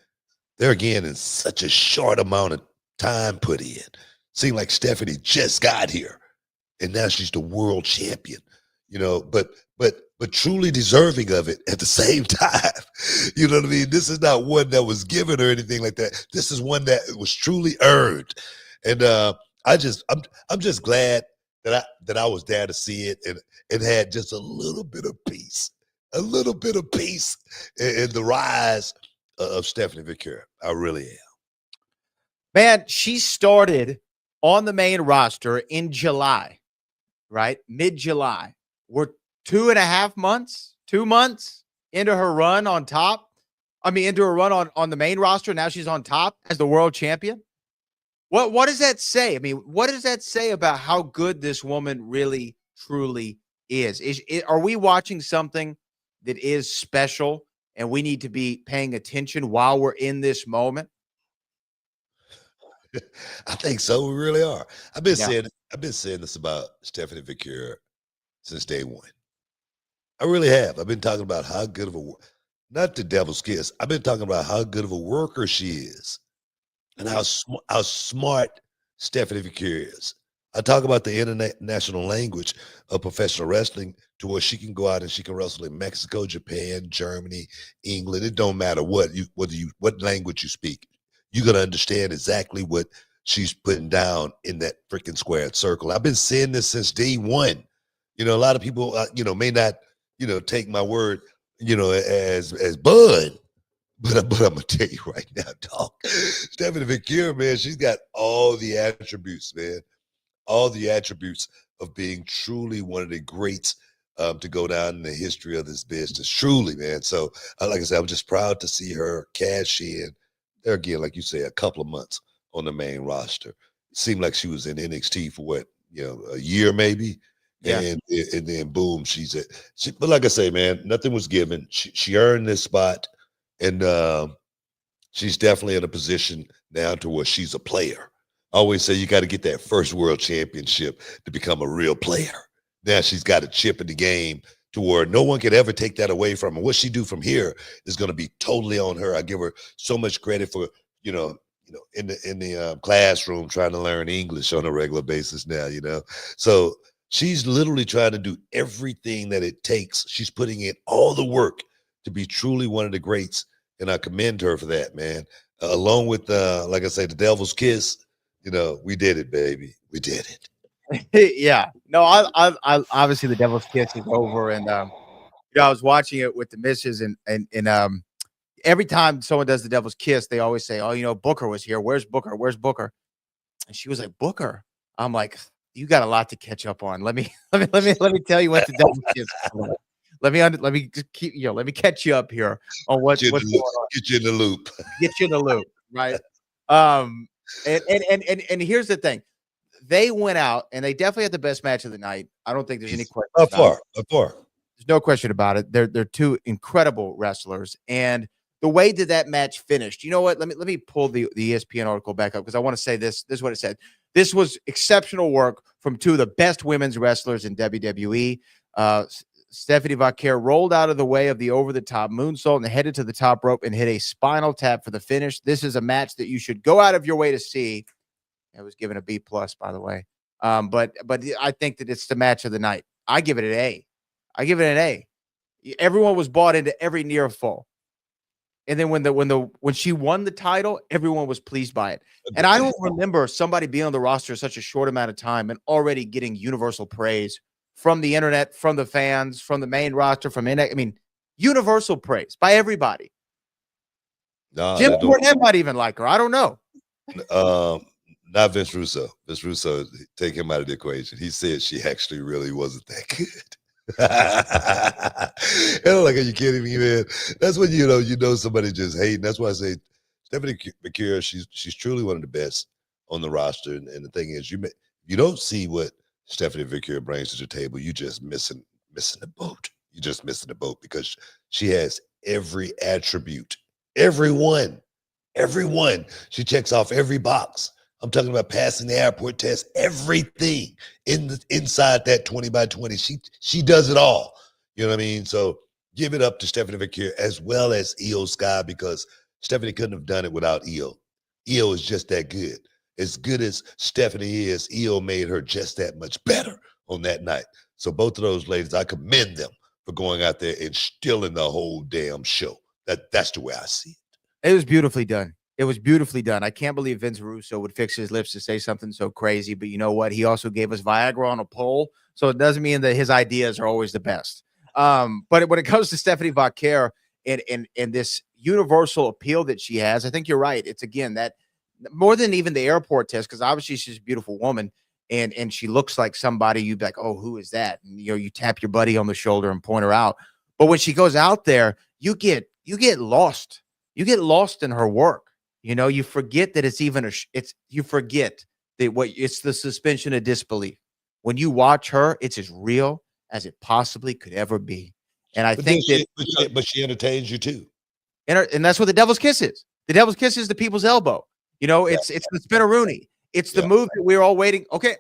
There again, in such a short amount of time put in. Seemed like Stephanie just got here, and now she's the world champion. But truly deserving of it at the same time. You know what I mean? This is not one that was given or anything like that. This is one that was truly earned, and I'm just glad that I was there to see it and had just a little bit of peace in the rise of Stephanie Vaquer. I really am. Man, she started on the main roster in July, right? Mid-July. We're 2 months into her run on top. Into her run on the main roster. Now she's on top as the world champion. What does that say? What does that say about how good this woman really, truly is? Are we watching something that is special and we need to be paying attention while we're in this moment? I think so. We really are. I've been saying this about Stephanie Vaquer since day one. I really have. I've been talking about how good of a not the devil's kiss. I've been talking about how good of a worker she is and how smart Stephanie Victoria is. I talk about the international language of professional wrestling to where she can go out and she can wrestle in Mexico, Japan, Germany, England. It don't matter what language you speak. You're gonna understand exactly what she's putting down in that freaking squared circle. I've been saying this since day one. A lot of people, may not, take my word, as Bud. But I'm gonna tell you right now, dog. Stephanie Victoria, man, she's got all the attributes, man. All the attributes of being truly one of the greats to go down in the history of this business. Truly, man. So, like I said, I'm just proud to see her cash in. There again, like you say, a couple of months on the main roster. It seemed like she was in NXT for what, a year maybe. Yeah. And then boom, but like I say, man, nothing was given. She earned this spot, and she's definitely in a position now to where she's a player. I always say you got to get that first world championship to become a real player. Now she's got a chip in the game to where no one could ever take that away from her. What she do from here is going to be totally on her. I give her so much credit for, in the classroom trying to learn English on a regular basis now, So she's literally trying to do everything that it takes. She's putting in all the work to be truly one of the greats, and I commend her for that, man. Along with, like I say, the devil's kiss, we did it, baby. We did it. Yeah. No, I obviously the devil's kiss is over, and I was watching it with the missus, and every time someone does the devil's kiss, they always say, "Oh, Booker was here. Where's Booker? Where's Booker?" And she was like, "Booker." I'm like, "You got a lot to catch up on. Let me tell you what the devil's kiss is. Let me just keep let me catch you up here on what's going on. Get you in the loop. Get you in the loop, right?" And here's the thing. They went out and they definitely had the best match of the night. I don't think there's any question. Up far. There's no question about it. They're two incredible wrestlers. And the way that match finished, you know what? Let me pull the ESPN article back up because I want to say this. This is what it said. This was exceptional work from two of the best women's wrestlers in WWE. Stephanie Victoria rolled out of the way of the over-the-top moonsault and headed to the top rope and hit a spinal tap for the finish. This is a match that you should go out of your way to see. It was given a B+, by the way. But I think that it's the match of the night. I give it an A. Everyone was bought into every near fall. And then when she won the title, everyone was pleased by it. And I don't remember somebody being on the roster such a short amount of time and already getting universal praise from the internet, from the fans, from the main roster, from universal praise by everybody. Jim Cornette might even like her. I don't know. Not Vince Russo. Vince Russo, take him out of the equation. He said she actually really wasn't that good. Like, are you kidding me, man? That's when you know somebody just hating. That's why I say Stephanie Victoria, she's truly one of the best on the roster. And the thing is, you don't see what Stephanie Victoria brings to the table. You just missing the boat. You're just missing the boat because she has every attribute, every one. She checks off every box. I'm talking about passing the airport test, everything inside that 20x20. She does it all. You know what I mean? So give it up to Stephanie Victoria as well as Io Sky, because Stephanie couldn't have done it without Io. Io is just that good. As good as Stephanie is, Io made her just that much better on that night. So both of those ladies, I commend them for going out there and stealing the whole damn show. That's the way I see it. It was beautifully done. It was beautifully done. I can't believe Vince Russo would fix his lips to say something so crazy, but you know what? He also gave us Viagra on a pole, so it doesn't mean that his ideas are always the best. But when it comes to Stephanie Victoria and this universal appeal that she has, I think you're right. It's, again, that more than even the airport test, because obviously she's a beautiful woman, and she looks like somebody you'd be like, oh, who is that? And, you tap your buddy on the shoulder and point her out. But when she goes out there, you get lost. You get lost in her work. You forget that it's even you forget that it's the suspension of disbelief. When you watch her, it's as real as it possibly could ever be. And I think but she entertains you too. And that's what the devil's kiss is. The devil's kiss is the people's elbow. It's the spinneroonie. It's the move that we're all waiting. Okay,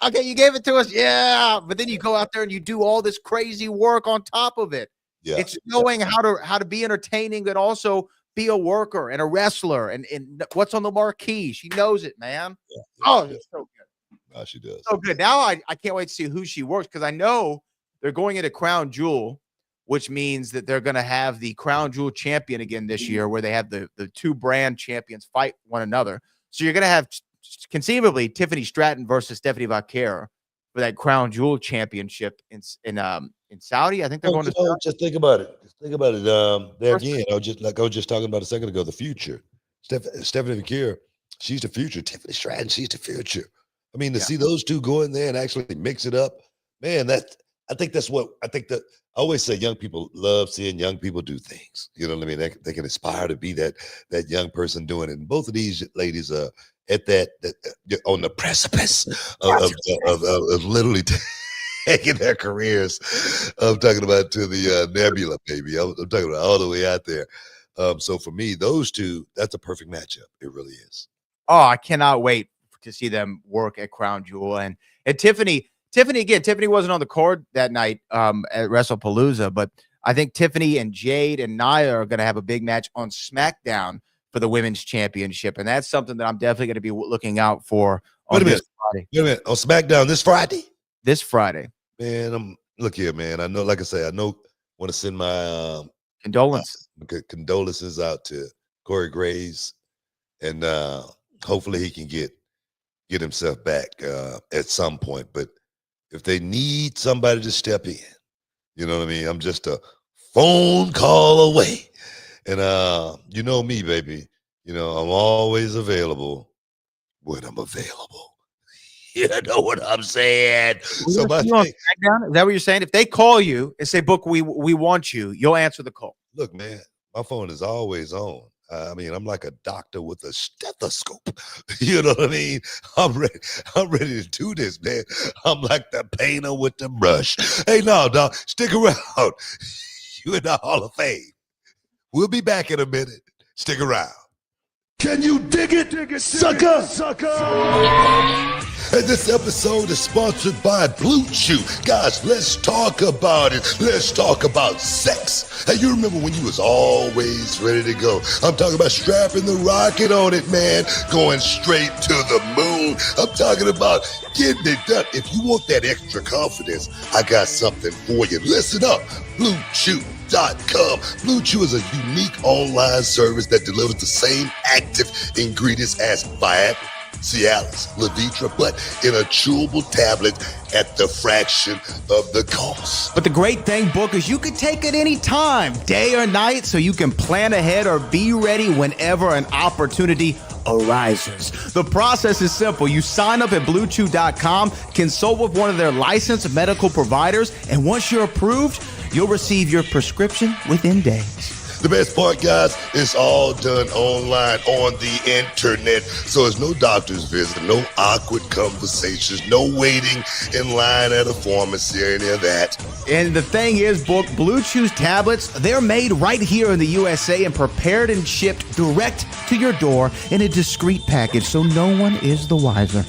okay, you gave it to us. Yeah. But then you go out there and you do all this crazy work on top of it. Yeah. It's knowing how to be entertaining, but also be a worker and a wrestler and what's on the marquee. She knows it, man. Yeah, Oh, it's so good. she does. So good. Now I can't wait to see who she works because I know they're going into Crown Jewel, which means that they're going to have the Crown Jewel champion again this year, where they have the two brand champions fight one another. So you're going to have conceivably Tiffany Stratton versus Stephanie Vaquer for that Crown Jewel championship in Saudi. I think they're going to Saudi. Just think about it. There again, I was just talking about a second ago, the future. Stephanie Vaquer, she's the future. Tiffany Stratton, she's the future. I mean, to see those two go in there and actually mix it up, man, I think that I always say young people love seeing young people do things. You know what I mean? They can aspire to be that young person doing it. And both of these ladies are at that on the precipice of literally taking their careers. I'm talking about to the nebula, baby. I'm talking about all the way out there. So for me, those two, that's a perfect matchup. It really is. Oh, I cannot wait to see them work at Crown Jewel. And Tiffany wasn't on the card that night at WrestlePalooza, but I think Tiffany and Jade and Nia are going to have a big match on SmackDown for the Women's Championship. And that's something that I'm definitely going to be looking out for on this Friday. Wait a minute. On SmackDown this Friday? This Friday. Man, look here, man. I know, like I say, want to send my condolences out to Corey Graves, and hopefully he can get himself back at some point. But if they need somebody to step in, you know what I mean? I'm just a phone call away. And you know me, baby. You know, I'm always available when I'm available. You know what I'm saying? So Is that what you're saying? If they call you and say, "Book, we want you," you'll answer the call. Look, man, my phone is always on. I mean, I'm like a doctor with a stethoscope. You know what I mean? I'm ready to do this, man. I'm like the painter with the brush. Hey, no, dog, stick around. You in the Hall of Fame. We'll be back in a minute. Stick around. Can you dig it, sucker? And this episode is sponsored by Blue Chew. Guys, let's talk about it. Let's talk about sex. Hey, you remember when you was always ready to go? I'm talking about strapping the rocket on it, man. Going straight to the moon. I'm talking about getting it done. If you want that extra confidence, I got something for you. Listen up. BlueChew.com. Blue Chew is a unique online service that delivers the same active ingredients as Viagra, Cialis, Levitra, but in a chewable tablet at the fraction of the cost. But the great thing, Book, is you can take it any time, day or night, so you can plan ahead or be ready whenever an opportunity arises. The process is simple. You sign up at BlueChew.com, consult with one of their licensed medical providers, and once you're approved, you'll receive your prescription within days. The best part, guys, it's all done online on the internet. So there's no doctor's visit, no awkward conversations, no waiting in line at a pharmacy or any of that. And the thing is, Book, Blue Chew's tablets, they're made right here in the USA and prepared and shipped direct to your door in a discreet package, so no one is the wiser.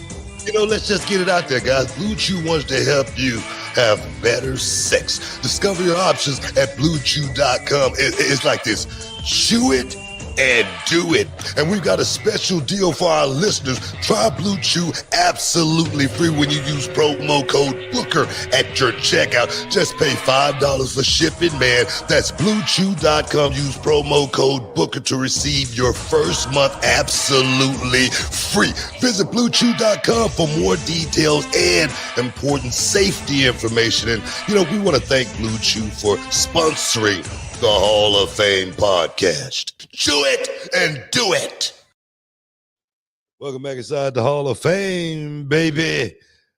You know, let's just get it out there, guys. Blue Chew wants to help you have better sex. Discover your options at BlueChew.com. It's like this. Chew it and do it. And we've got a special deal for our listeners. Try Blue Chew absolutely free when you use promo code Booker at your checkout. Just pay $5 for shipping, man. That's BlueChew.com. Use promo code Booker to receive your first month absolutely free. Visit BlueChew.com for more details and important safety information. And, you know, we want to thank Blue Chew for sponsoring the Hall of Fame podcast. Chew it and do it. Welcome back inside the Hall of Fame, baby.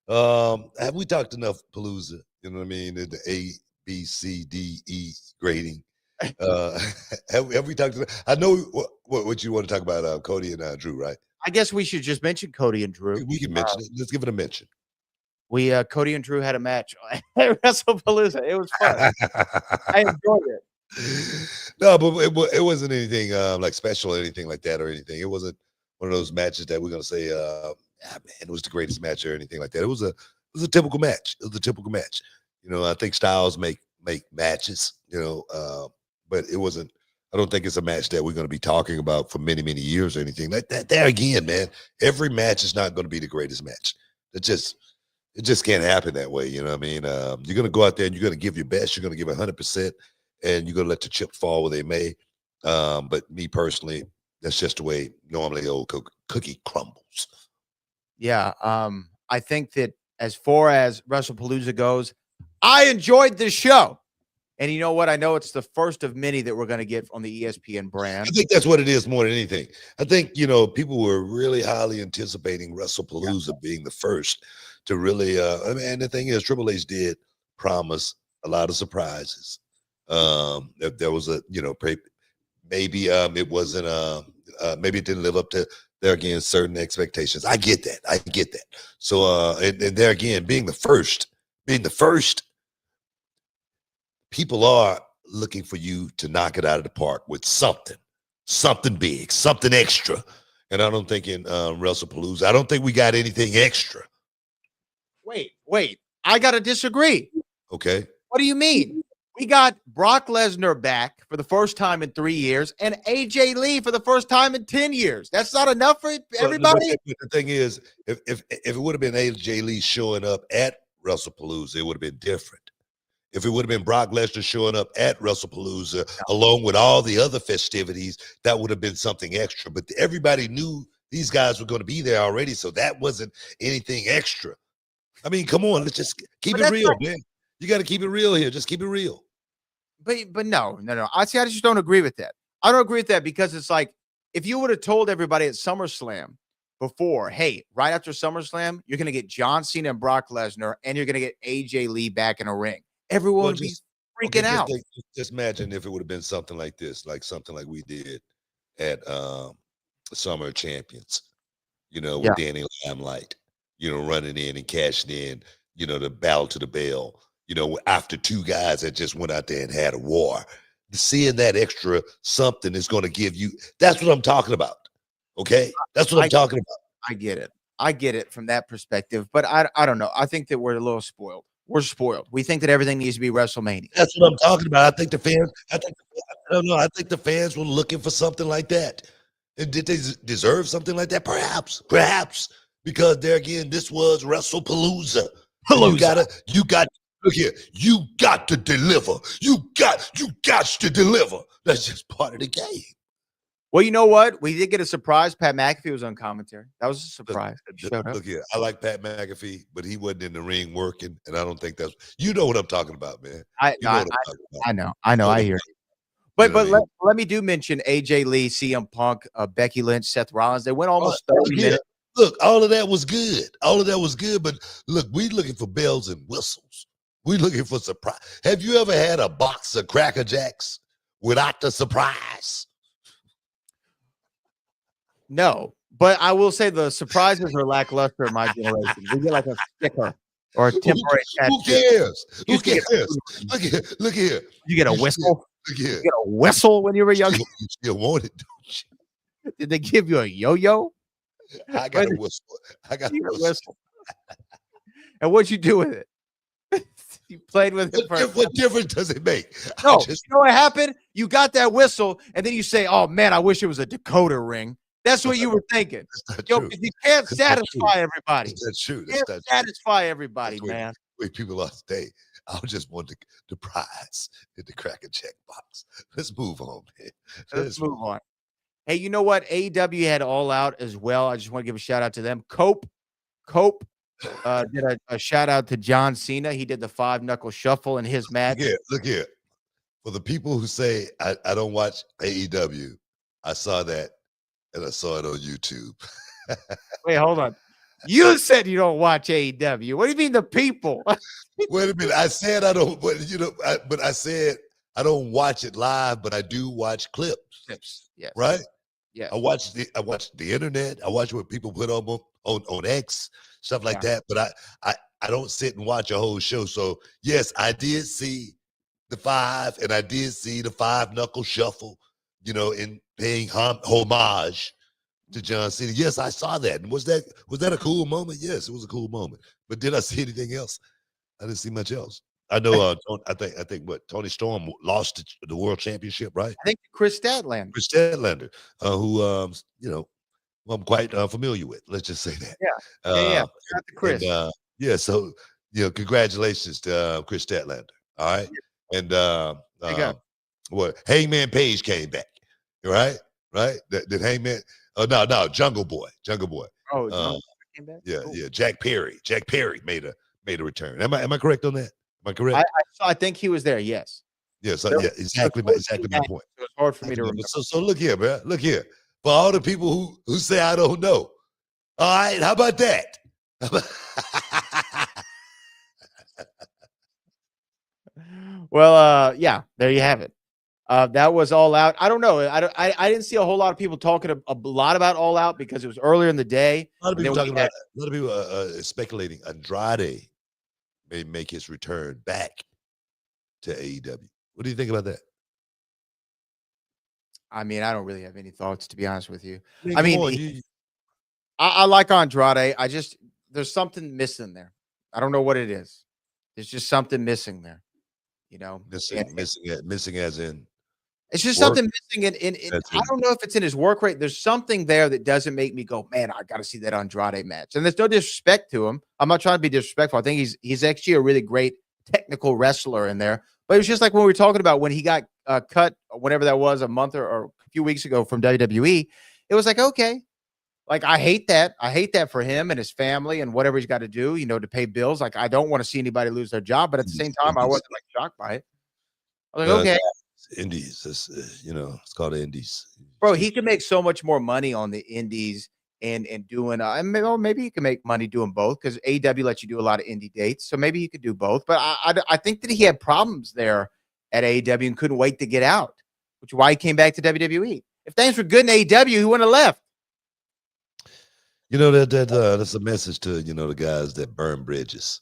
Have we talked enough Palooza? You know what I mean? The A, B, C, D, E grading. Have we talked enough? I know what you want to talk about, Cody and Drew, right? I guess we should just mention Cody and Drew. We can mention it. Let's give it a mention. Cody and Drew had a match at WrestlePalooza. It was fun. I enjoyed it. No, but it wasn't anything like special or anything like that or anything. It wasn't one of those matches that we're gonna say, man, it was the greatest match or anything like that. It was a typical match. It was a typical match. You know, I think styles make make matches, but it wasn't. I don't think it's a match that we're going to be talking about for many, many years or anything like that. There again, man, every match is not going to be the greatest match. It just can't happen that way. You know what I mean? You're going to go out there and you're going to give your best. You're going to give 100%, and you're going to let the chips fall where they may. But me personally, that's just the way normally old cookie crumbles. Yeah. I think that as far as WrestlePalooza goes, I enjoyed this show. And you know what? I know it's the first of many that we're going to get on the ESPN brand. I think that's what it is more than anything. I think, people were really highly anticipating WrestlePalooza being the first to really, and the thing is, Triple H did promise a lot of surprises. If there was maybe it wasn't, maybe it didn't live up to there again, certain expectations. I get that. So, and there again, being the first, people are looking for you to knock it out of the park with something big, something extra. And I don't think in WrestlePalooza, I don't think we got anything extra. Wait. I got to disagree. Okay. What do you mean? We got Brock Lesnar back for the first time in 3 years and AJ Lee for the first time in 10 years. That's not enough for everybody? The thing is, if it would have been AJ Lee showing up at WrestlePalooza, it would have been different. If it would have been Brock Lesnar showing up at WrestlePalooza along with all the other festivities, that would have been something extra. But everybody knew these guys were going to be there already, so that wasn't anything extra. I mean, come on, let's just keep it real, man. You got to keep it real here. Just keep it real. But no. I just don't agree with that. I don't agree with that because it's like if you would have told everybody at SummerSlam before, hey, right after SummerSlam, you're going to get John Cena and Brock Lesnar, and you're going to get AJ Lee back in a ring. Everyone would be freaking out. Just imagine if it would have been something like this, like something like we did at Summer of Champions, with Danny Limelight, running in and cashing in, the battle to the bell, after two guys that just went out there and had a war. Seeing that extra something is going to give you, that's what I'm talking about. Okay? That's what I'm talking about. I get it from that perspective, but I don't know. I think that we're a little spoiled. We're spoiled. We think that everything needs to be WrestleMania. That's what I'm talking about. I think the fans were looking for something like that. And did they deserve something like that? Perhaps, because there again, this was WrestlePalooza. You got to deliver. You got to deliver. That's just part of the game. Well, you know what? We did get a surprise. Pat McAfee was on commentary. That was a surprise. Look here. I like Pat McAfee, but he wasn't in the ring working, and I don't think that's. You know what I'm talking about, man. I know. I hear you. But let me mention AJ Lee, CM Punk, Becky Lynch, Seth Rollins. They went almost 30 minutes. Look, all of that was good. But look, we looking for bells and whistles. We looking for surprise. Have you ever had a box of Cracker Jacks without the surprise? No, but I will say the surprises are lackluster in my generation. We get like a sticker or a temporary tattoo. Who cares? Look here. You get a whistle? Look here. You get a whistle when you were young? You still want it, don't you? Did they give you a yo-yo? I got a whistle. A whistle. And what'd you do with it? You played with it. What difference does it make? No, you know what happened? You got that whistle, and then you say, oh, man, I wish it was a Dakota ring. That's what you were thinking. You can't satisfy everybody. That's true. You can't satisfy everybody, man. Wait, people are today. I just want the prize in the Cracker Jack box. Let's move on, man. Let's move on. Hey, you know what? AEW had All Out as well. I just want to give a shout out to them. Cope did a shout out to John Cena. He did the 5-knuckle shuffle in his match. Look here. For the people who say I don't watch AEW, I saw that. And I saw it on YouTube. Wait, hold on. You said you don't watch AEW. What do you mean the people? Wait a minute. I said I don't, but I said I don't watch it live, but I do watch clips. Yes. Right? Yeah. I watch the internet. I watch what people put on X, stuff like that. But I don't sit and watch a whole show. So yes, I did see the 5, and I did see the 5-knuckle shuffle, in paying homage to John Cena. Yes, I saw that. And was that a cool moment? Yes, it was a cool moment. But did I see anything else? I didn't see much else. I know. I think what Tony Storm lost the world championship, right? I think Chris Statlander. Chris Statlander, who who I'm quite familiar with. Let's just say that. Yeah. Shout out to Chris. Yeah. So congratulations to Chris Statlander. All right, and what Hangman Page came back, right? Did Hangman? Oh no, Jungle Boy. Oh, came back? Yeah, Cool. yeah. Jack Perry made a return. Am I correct on that? Am I correct? I think he was there. Yes. Yeah, so There yeah, was exactly my point. It was hard for me to remember. So look here, man. Look here. For all the people who say I don't know. All right, how about that? Well, yeah, there you have it. That was All Out. I don't know. I didn't see a whole lot of people talking a lot about All Out because it was earlier in the day. A lot of people speculating Andrade may make his return back to AEW. What do you think about that? I mean, I don't really have any thoughts, to be honest with you. I mean, I like Andrade. There's something missing there. I don't know what it is. There's just something missing there. missing as in it's just work? something missing I don't know if it's in his work rate. There's something there that doesn't make me go, man, I got to see that Andrade match. And there's no disrespect to him. I'm not trying to be disrespectful. I think he's actually a really great technical wrestler in there. But it was just like when we were talking about when he got cut, whenever that was, a month or a few weeks ago from WWE. It was like, okay, like I hate that. I hate that for him and his family and whatever he's got to do, to pay bills. Like I don't want to see anybody lose their job, but at the same time, I wasn't like shocked by it. I was like, okay, Indies, it's called the Indies, bro. He can make so much more money on the Indies and doing. Maybe he can make money doing both because AEW lets you do a lot of indie dates, so maybe he could do both. But I think that he had problems there at AEW and couldn't wait to get out, which is why he came back to WWE. If things were good in AEW, he wouldn't have left. That's a message to the guys that burn bridges,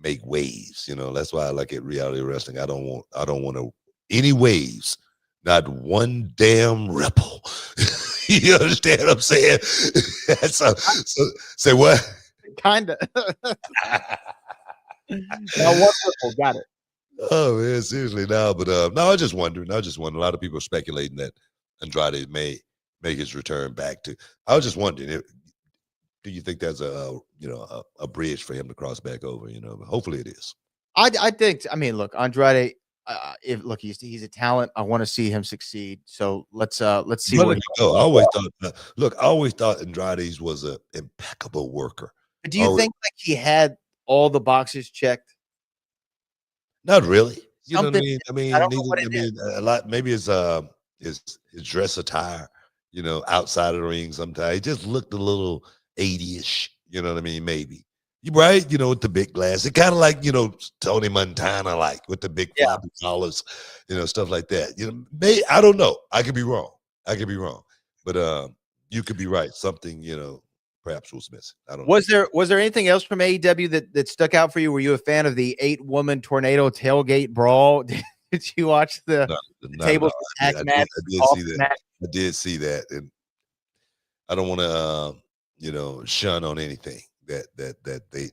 make waves. That's why I like it reality wrestling. I don't want any waves, not one damn ripple. You understand what I'm saying? So say what? Kinda. Now one ripple, got it. Oh man, seriously now, but no, I was just wondering. A lot of people are speculating that Andrade may make his return back to. I was just wondering, do you think there's a bridge for him to cross back over? Hopefully it is. I think. I mean, look, Andrade. He's a talent. I want to see him succeed. So let's see where he goes. I always thought Andrade was an impeccable worker. But do you think like he had all the boxes checked? Not really. You know what I mean? I don't know what it is. A lot. Maybe it's his dress attire. Outside of the ring, sometimes he just looked a little 80-ish. You know what I mean? Maybe. You right? With the big glass. It kind of like Tony Montana, like with the big floppy collars, stuff like that. I don't know. I could be wrong. But you could be right. Something perhaps was missing. I don't know. Was there anything else from AEW that stuck out for you? Were you a fan of the 8-woman tornado tailgate brawl? Did you watch the tables match? I did see that, and I don't want to shun on anything that the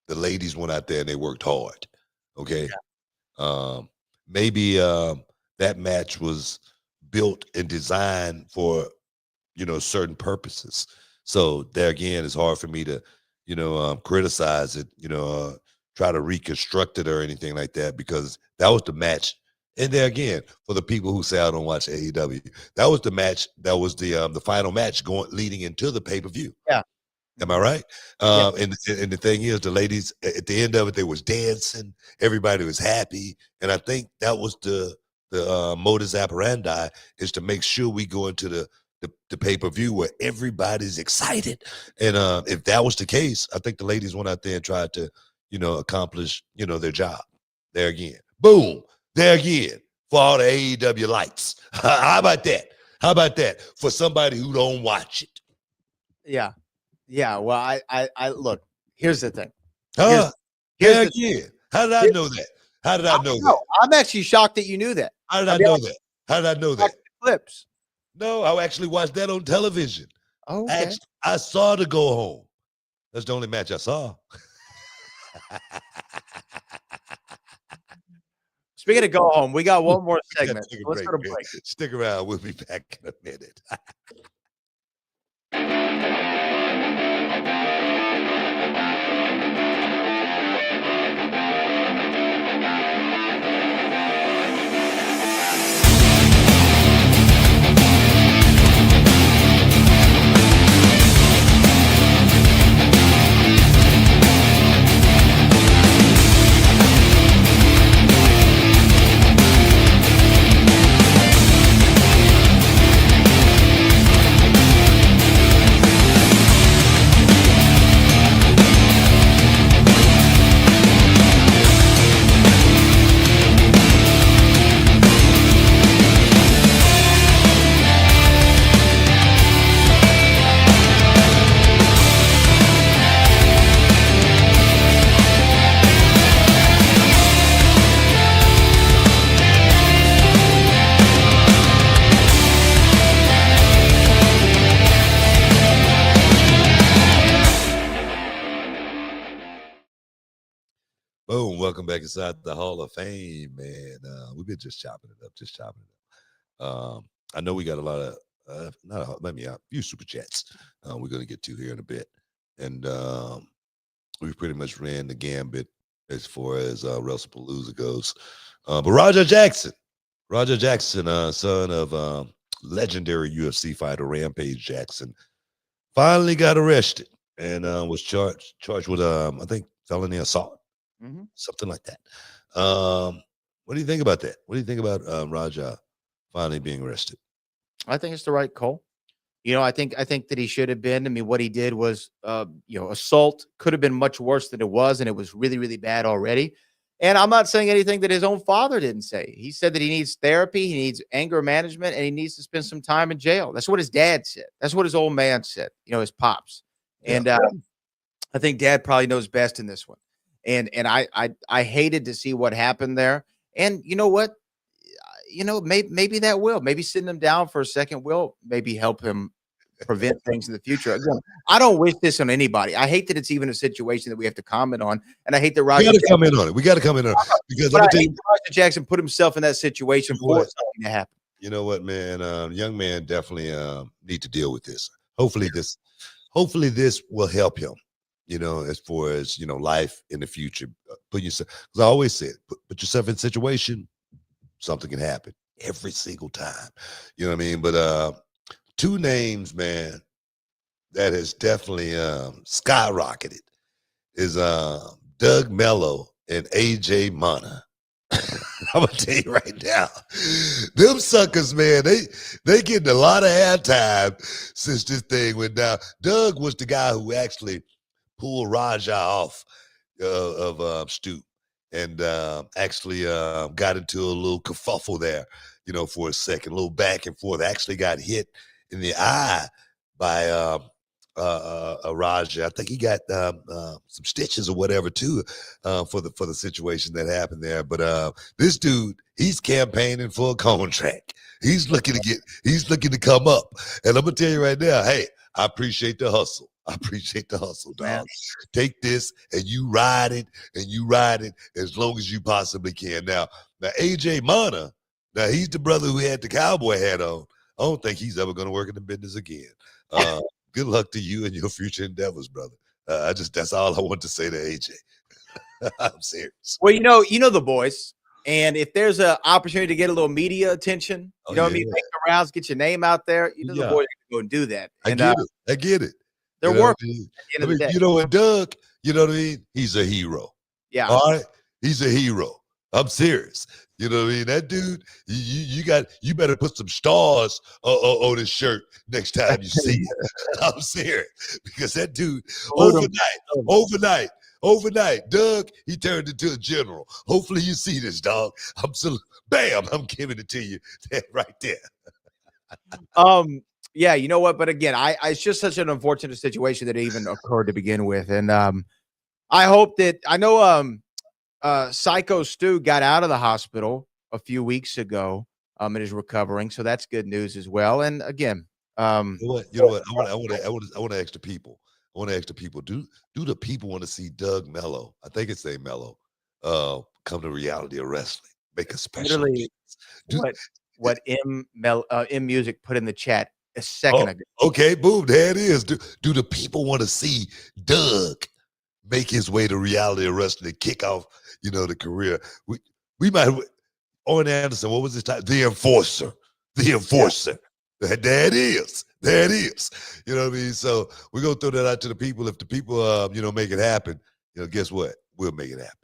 ladies went out there and they worked hard. Okay. Maybe that match was built and designed for certain purposes. So there again, it's hard for me to criticize it, try to reconstruct it or anything like that, because that was the match. And there again, for the people who say I don't watch AEW, that was the match. That was the final match leading into the pay-per-view. Yeah. Am I right? And the thing is, the ladies at the end of it, they was dancing. Everybody was happy, and I think that was the modus operandi, is to make sure we go into the pay-per-view where everybody's excited. And if that was the case, I think the ladies went out there and tried to accomplish their job. There again, boom. There again, for all the AEW lights. How about that? For somebody who don't watch it? Yeah. Well, I look. Here's the thing. How did I know that? I'm actually shocked that you knew that. How did I know that? Clips. No, I actually watched that on television. Okay. I saw the go home. That's the only match I saw. Speaking of go home, we got one more We gotta segment. take a Let's go to man. break. Stick around. We'll be back in a minute. Boom. Welcome back inside the Hall of Fame, man. We've been just chopping it up. I know we got a lot of, maybe a few super chats we're going to get to here in a bit. And we've pretty much ran the gambit as far as WrestlePalooza goes. But Roger Jackson, son of legendary UFC fighter Rampage Jackson, finally got arrested and was charged with, I think, felony assault. Something like that. What do you think about that? What do you think about Raja finally being arrested? I think it's the right call. I think that he should have been. I mean, what he did was, assault could have been much worse than it was, and it was really, really bad already. And I'm not saying anything that his own father didn't say. He said that he needs therapy, he needs anger management, and he needs to spend some time in jail. That's what his dad said. That's what his old man said. His pops. Yeah. And I think Dad probably knows best in this one. And I hated to see what happened there. And you know what? Maybe that will. Maybe sitting him down for a second will maybe help him prevent things in the future. Again, I don't wish this on anybody. I hate that it's even a situation that we have to comment on. And I hate that We got to comment on it. Because Roger Jackson put himself in that situation for something to happen. You know what, man? Young man definitely need to deal with this. Hopefully this will help him. As far as, life in the future, put yourself, because I always said, put yourself in a situation, something can happen every single time. You know what I mean? But two names, man, that has definitely skyrocketed is Doug Mello and AJ Mana. I'm gonna tell you right now, them suckers, man, they getting a lot of airtime since this thing went down. Doug was the guy who actually pulled Raja off of Stu and actually got into a little kerfuffle there, for a second, a little back and forth. Actually got hit in the eye by Raja. I think he got some stitches or whatever too for the situation that happened there. But this dude, he's campaigning for a contract. He's looking to come up. And I'm gonna tell you right now, hey, I appreciate the hustle. Dog. Man. Take this and you ride it as long as you possibly can. Now AJ Mana, now he's the brother who had the cowboy hat on. I don't think he's ever going to work in the business again. Good luck to you and your future endeavors, brother. That's all I want to say to AJ. I'm serious. Well, you know the boys. And if there's an opportunity to get a little media attention, what I mean, make the rounds, get your name out there, the boys are going to go and do that. And, I get it. They're working. I mean, and Doug, you know what I mean? He's a hero. Yeah. All right. He's a hero. I'm serious. You know what I mean? That dude, you better put some stars on his shirt next time you see it. I'm serious. Because that dude, overnight, Doug, he turned into a general. Hopefully you see this, dog. I'm giving it to you right there. Yeah, you know what? But again, it's just such an unfortunate situation that it even occurred to begin with. And I hope that I know Psycho Stu got out of the hospital a few weeks ago and is recovering. So that's good news as well. And again, you know what? I want to ask the people. I want to ask the people: Do the people want to see Doug Mello? I think it's named Mello. Come to reality of wrestling, make a special. Literally, Do, what M Music put in the chat a second ago. Okay, boom, there it is. Do the people want to see Doug make his way to reality of wrestling and kick off, the career? We might. Owen Anderson, what was his title? The Enforcer. The Enforcer. Yeah. There it is. There it is. You know what I mean? So we're going to throw that out to the people. If the people, make it happen, guess what? We'll make it happen.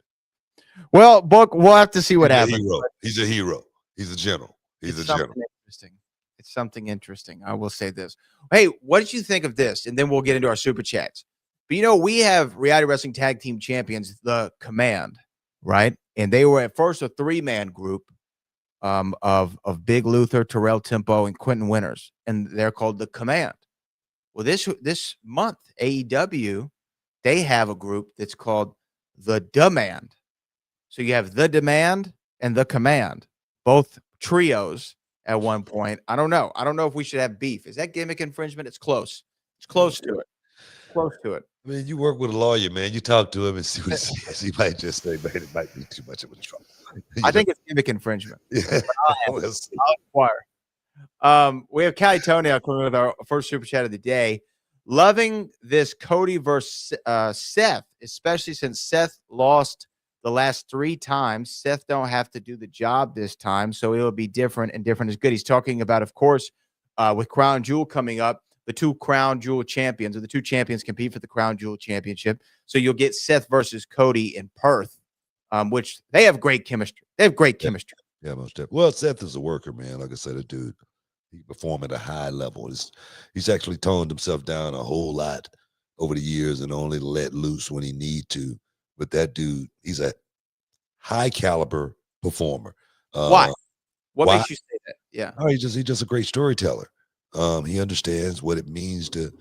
Well, Book, we'll have to see what happens. He's a hero. He's a general. He's a general. Interesting. It's something interesting. I will say this. Hey, what did you think of this? And then we'll get into our super chats. But, we have reality wrestling tag team champions, the Command, right? And they were at first a 3-man group of Big Luther, Terrell Tempo, and Quentin Winters, and they're called the Command. Well, this month, AEW, they have a group that's called the Demand. So you have the Demand and the Command, both trios at one point. I don't know. I don't know if we should have beef. Is that gimmick infringement? It's close. It's close to it. Close to it. I mean, you work with a lawyer, man. You talk to him and see what he says. He might just say, man, it might be too much of a trouble. I think it's gimmick infringement. Yeah. I'll inquire. We have Callie Toenail coming with our first super chat of the day. Loving this Cody versus Seth, especially since Seth lost the last 3 times. Seth don't have to do the job this time, so it'll be different, and different is good. He's talking about, of course, with Crown Jewel coming up, the 2 Crown Jewel champions, or the 2 champions compete for the Crown Jewel championship. So you'll get Seth versus Cody in Perth, which they have great chemistry. They have great chemistry. Yeah, most definitely. Well, Seth is a worker, man. Like I said, a dude. He perform at a high level. He's actually toned himself down a whole lot over the years and only let loose when he need to. But that dude, he's a high caliber performer. Why? What makes you say that? Yeah. Oh, he's just a great storyteller. He understands what it means to,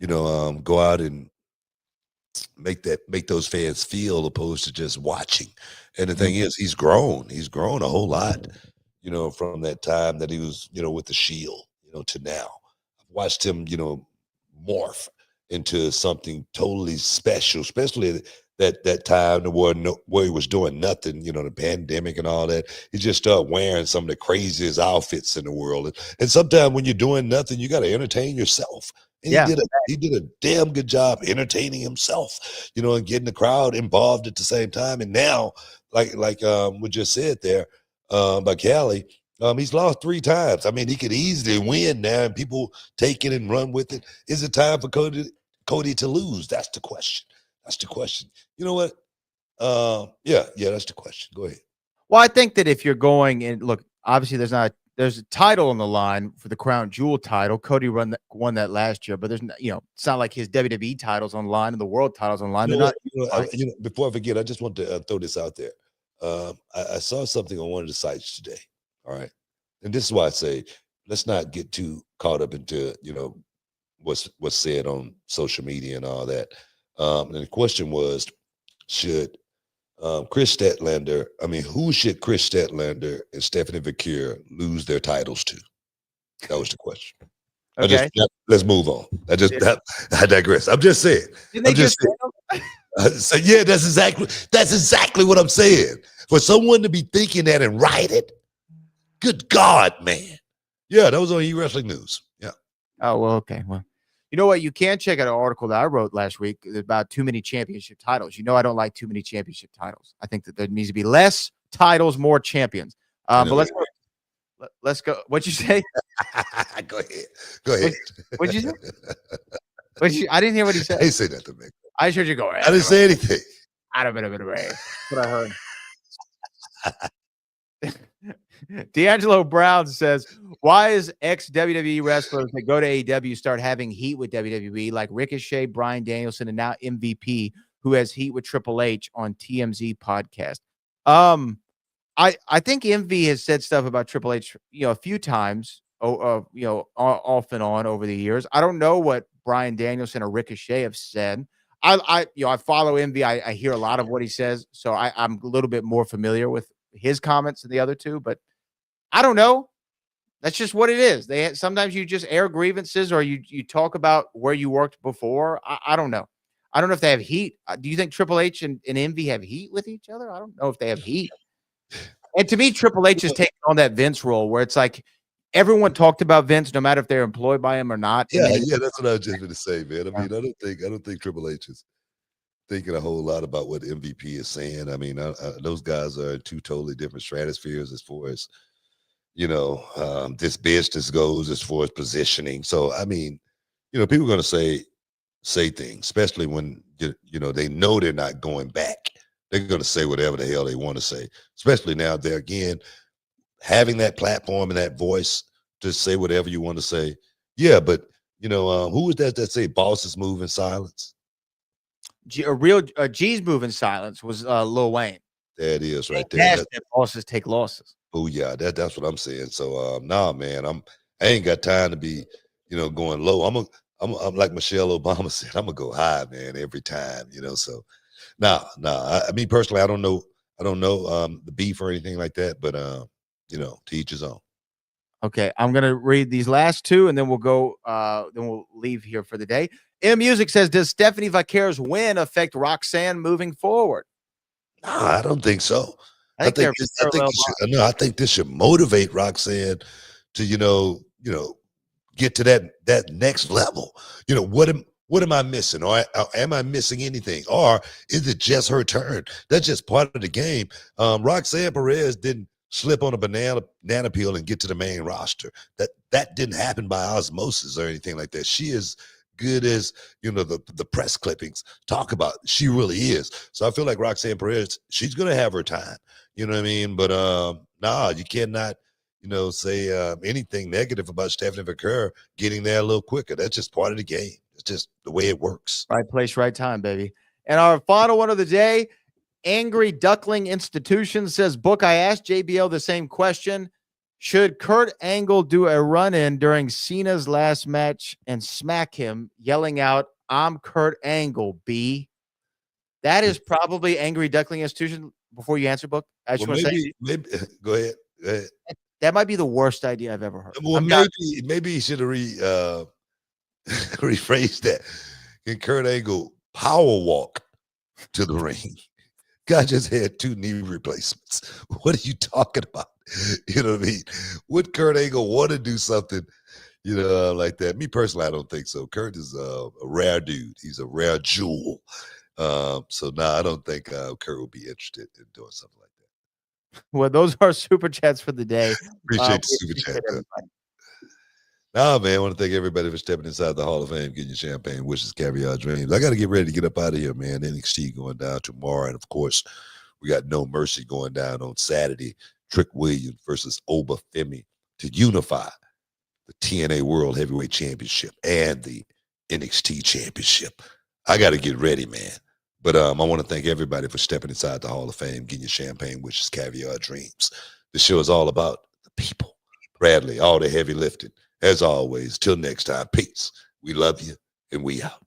go out and make those fans feel, opposed to just watching. And the thing is, he's grown a whole lot, from that time that he was, with the Shield, to now. I've watched him, morph into something totally special, especially that time where he was doing nothing, the pandemic and all that. He just started wearing some of the craziest outfits in the world. And sometimes when you're doing nothing, you got to entertain yourself. And he did a damn good job entertaining himself, and getting the crowd involved at the same time. And now, like we just said there by Callie, he's lost 3 times. I mean, he could easily win now, and people take it and run with it. Is it time for Cody to lose? That's the question. That's the question. You know what? Yeah, that's the question. Go ahead. Well, I think that if you're going and look, obviously there's a title on the line for the Crown Jewel title. Cody won that last year, but there's it's not like his WWE titles on the line and the world titles on the line. Before I forget, I just want to throw this out there. I saw something on one of the sites today. All right, and this is why I say let's not get too caught up into what's said on social media and all that. And the question was, should Chris Statlander, who should Chris Statlander and Stephanie Vaquer lose their titles to? That was the question. Okay. Let's move on. I digress. I'm just saying. Didn't they just so yeah, that's exactly what I'm saying. For someone to be thinking that and write it, good God, man. Yeah, that was on E-Wrestling News. Yeah. Oh, well, okay. Well, you know what? You can check out an article that I wrote last week about too many championship titles. I don't like too many championship titles. I think that there needs to be less titles, more champions. But let's go. What'd you say? Go ahead. What'd you say? I didn't hear what he said. I didn't say nothing, man. I just heard you go. I didn't say anything. I don't know what I heard. D'Angelo Brown says, why is ex-WWE wrestlers that go to AEW start having heat with WWE, like Ricochet, Bryan Danielson, and now MVP, who has heat with Triple H on TMZ podcast? I think MV has said stuff about Triple H, a few times, off and on over the years. I don't know what Bryan Danielson or Ricochet have said. I follow MV. I hear a lot of what he says, so I'm a little bit more familiar with his comments than the other two, but I don't know. That's just what it is. Sometimes you just air grievances or you talk about where you worked before. I don't know. I don't know if they have heat. Do you think Triple H and Envy have heat with each other? I don't know if they have heat. And to me, Triple H is taking on that Vince role where it's like everyone talked about Vince, no matter if they're employed by him or not. Yeah, that's what I was just going to say, man. I mean, I don't think Triple H is thinking a whole lot about what MVP is saying. I mean, those guys are in two totally different stratospheres as far as this business goes, as far as positioning. So, I mean, people are going to say things, especially when they know they're not going back. They're going to say whatever the hell they want to say, especially now they're again having that platform and that voice to say whatever you want to say. Yeah, but who was that say bosses move in silence? G's move in silence was Lil Wayne. There it is, right there. That bosses take losses. Oh yeah, that's what I'm saying. So nah, man, I ain't got time to be going low. I'm like Michelle Obama said, I'm gonna go high, man, every time. So nah. I mean personally, I don't know the beef or anything like that, but to each his own. Okay, I'm gonna read these last two, and then we'll go. Then we'll leave here for the day. M Music says, "Does Stephanie Vaquer's win affect Roxanne moving forward?" Nah, I don't think so. I think this should motivate Roxanne to get to that next level. What am I missing, or am I missing anything, or is it just her turn? That's just part of the game. Roxanne Perez didn't slip on a banana peel and get to the main roster. That didn't happen by osmosis or anything like that. She is good as the press clippings talk about. She really is. So I feel like Roxanne Perez, she's gonna have her time. You know what I mean? But nah, you cannot say anything negative about Stephanie Vaquer getting there a little quicker. That's just part of the game. It's just the way it works. Right place, right time, baby. And our final one of the day, Angry Duckling Institution says, Book, I asked JBL the same question. Should Kurt Angle do a run-in during Cena's last match and smack him, yelling out, I'm Kurt Angle, B? That is probably Angry Duckling Institution. Before you answer, Book, I just want to say. Maybe, go ahead. That might be the worst idea I've ever heard. Well, maybe he should have rephrased that. Can Kurt Angle power walk to the ring? Guy just had 2 knee replacements. What are you talking about? You know what I mean? Would Kurt Angle want to do something, like that? Me personally, I don't think so. Kurt is a rare dude. He's a rare jewel. So I don't think Kurt will be interested in doing something like that. Well, those are super chats for the day. Appreciate the super chat. Nah, man, I want to thank everybody for stepping inside the Hall of Fame, getting your champagne wishes, caviar dreams. I got to get ready to get up out of here, man. NXT going down tomorrow. And, of course, we got No Mercy going down on Saturday. Trick Williams versus Oba Femi to unify the TNA World Heavyweight Championship and the NXT Championship. I got to get ready, man. But I want to thank everybody for stepping inside the Hall of Fame, getting your champagne wishes, caviar dreams. The show is all about the people. Bradley, all the heavy lifting. As always, till next time, peace. We love you, and we out.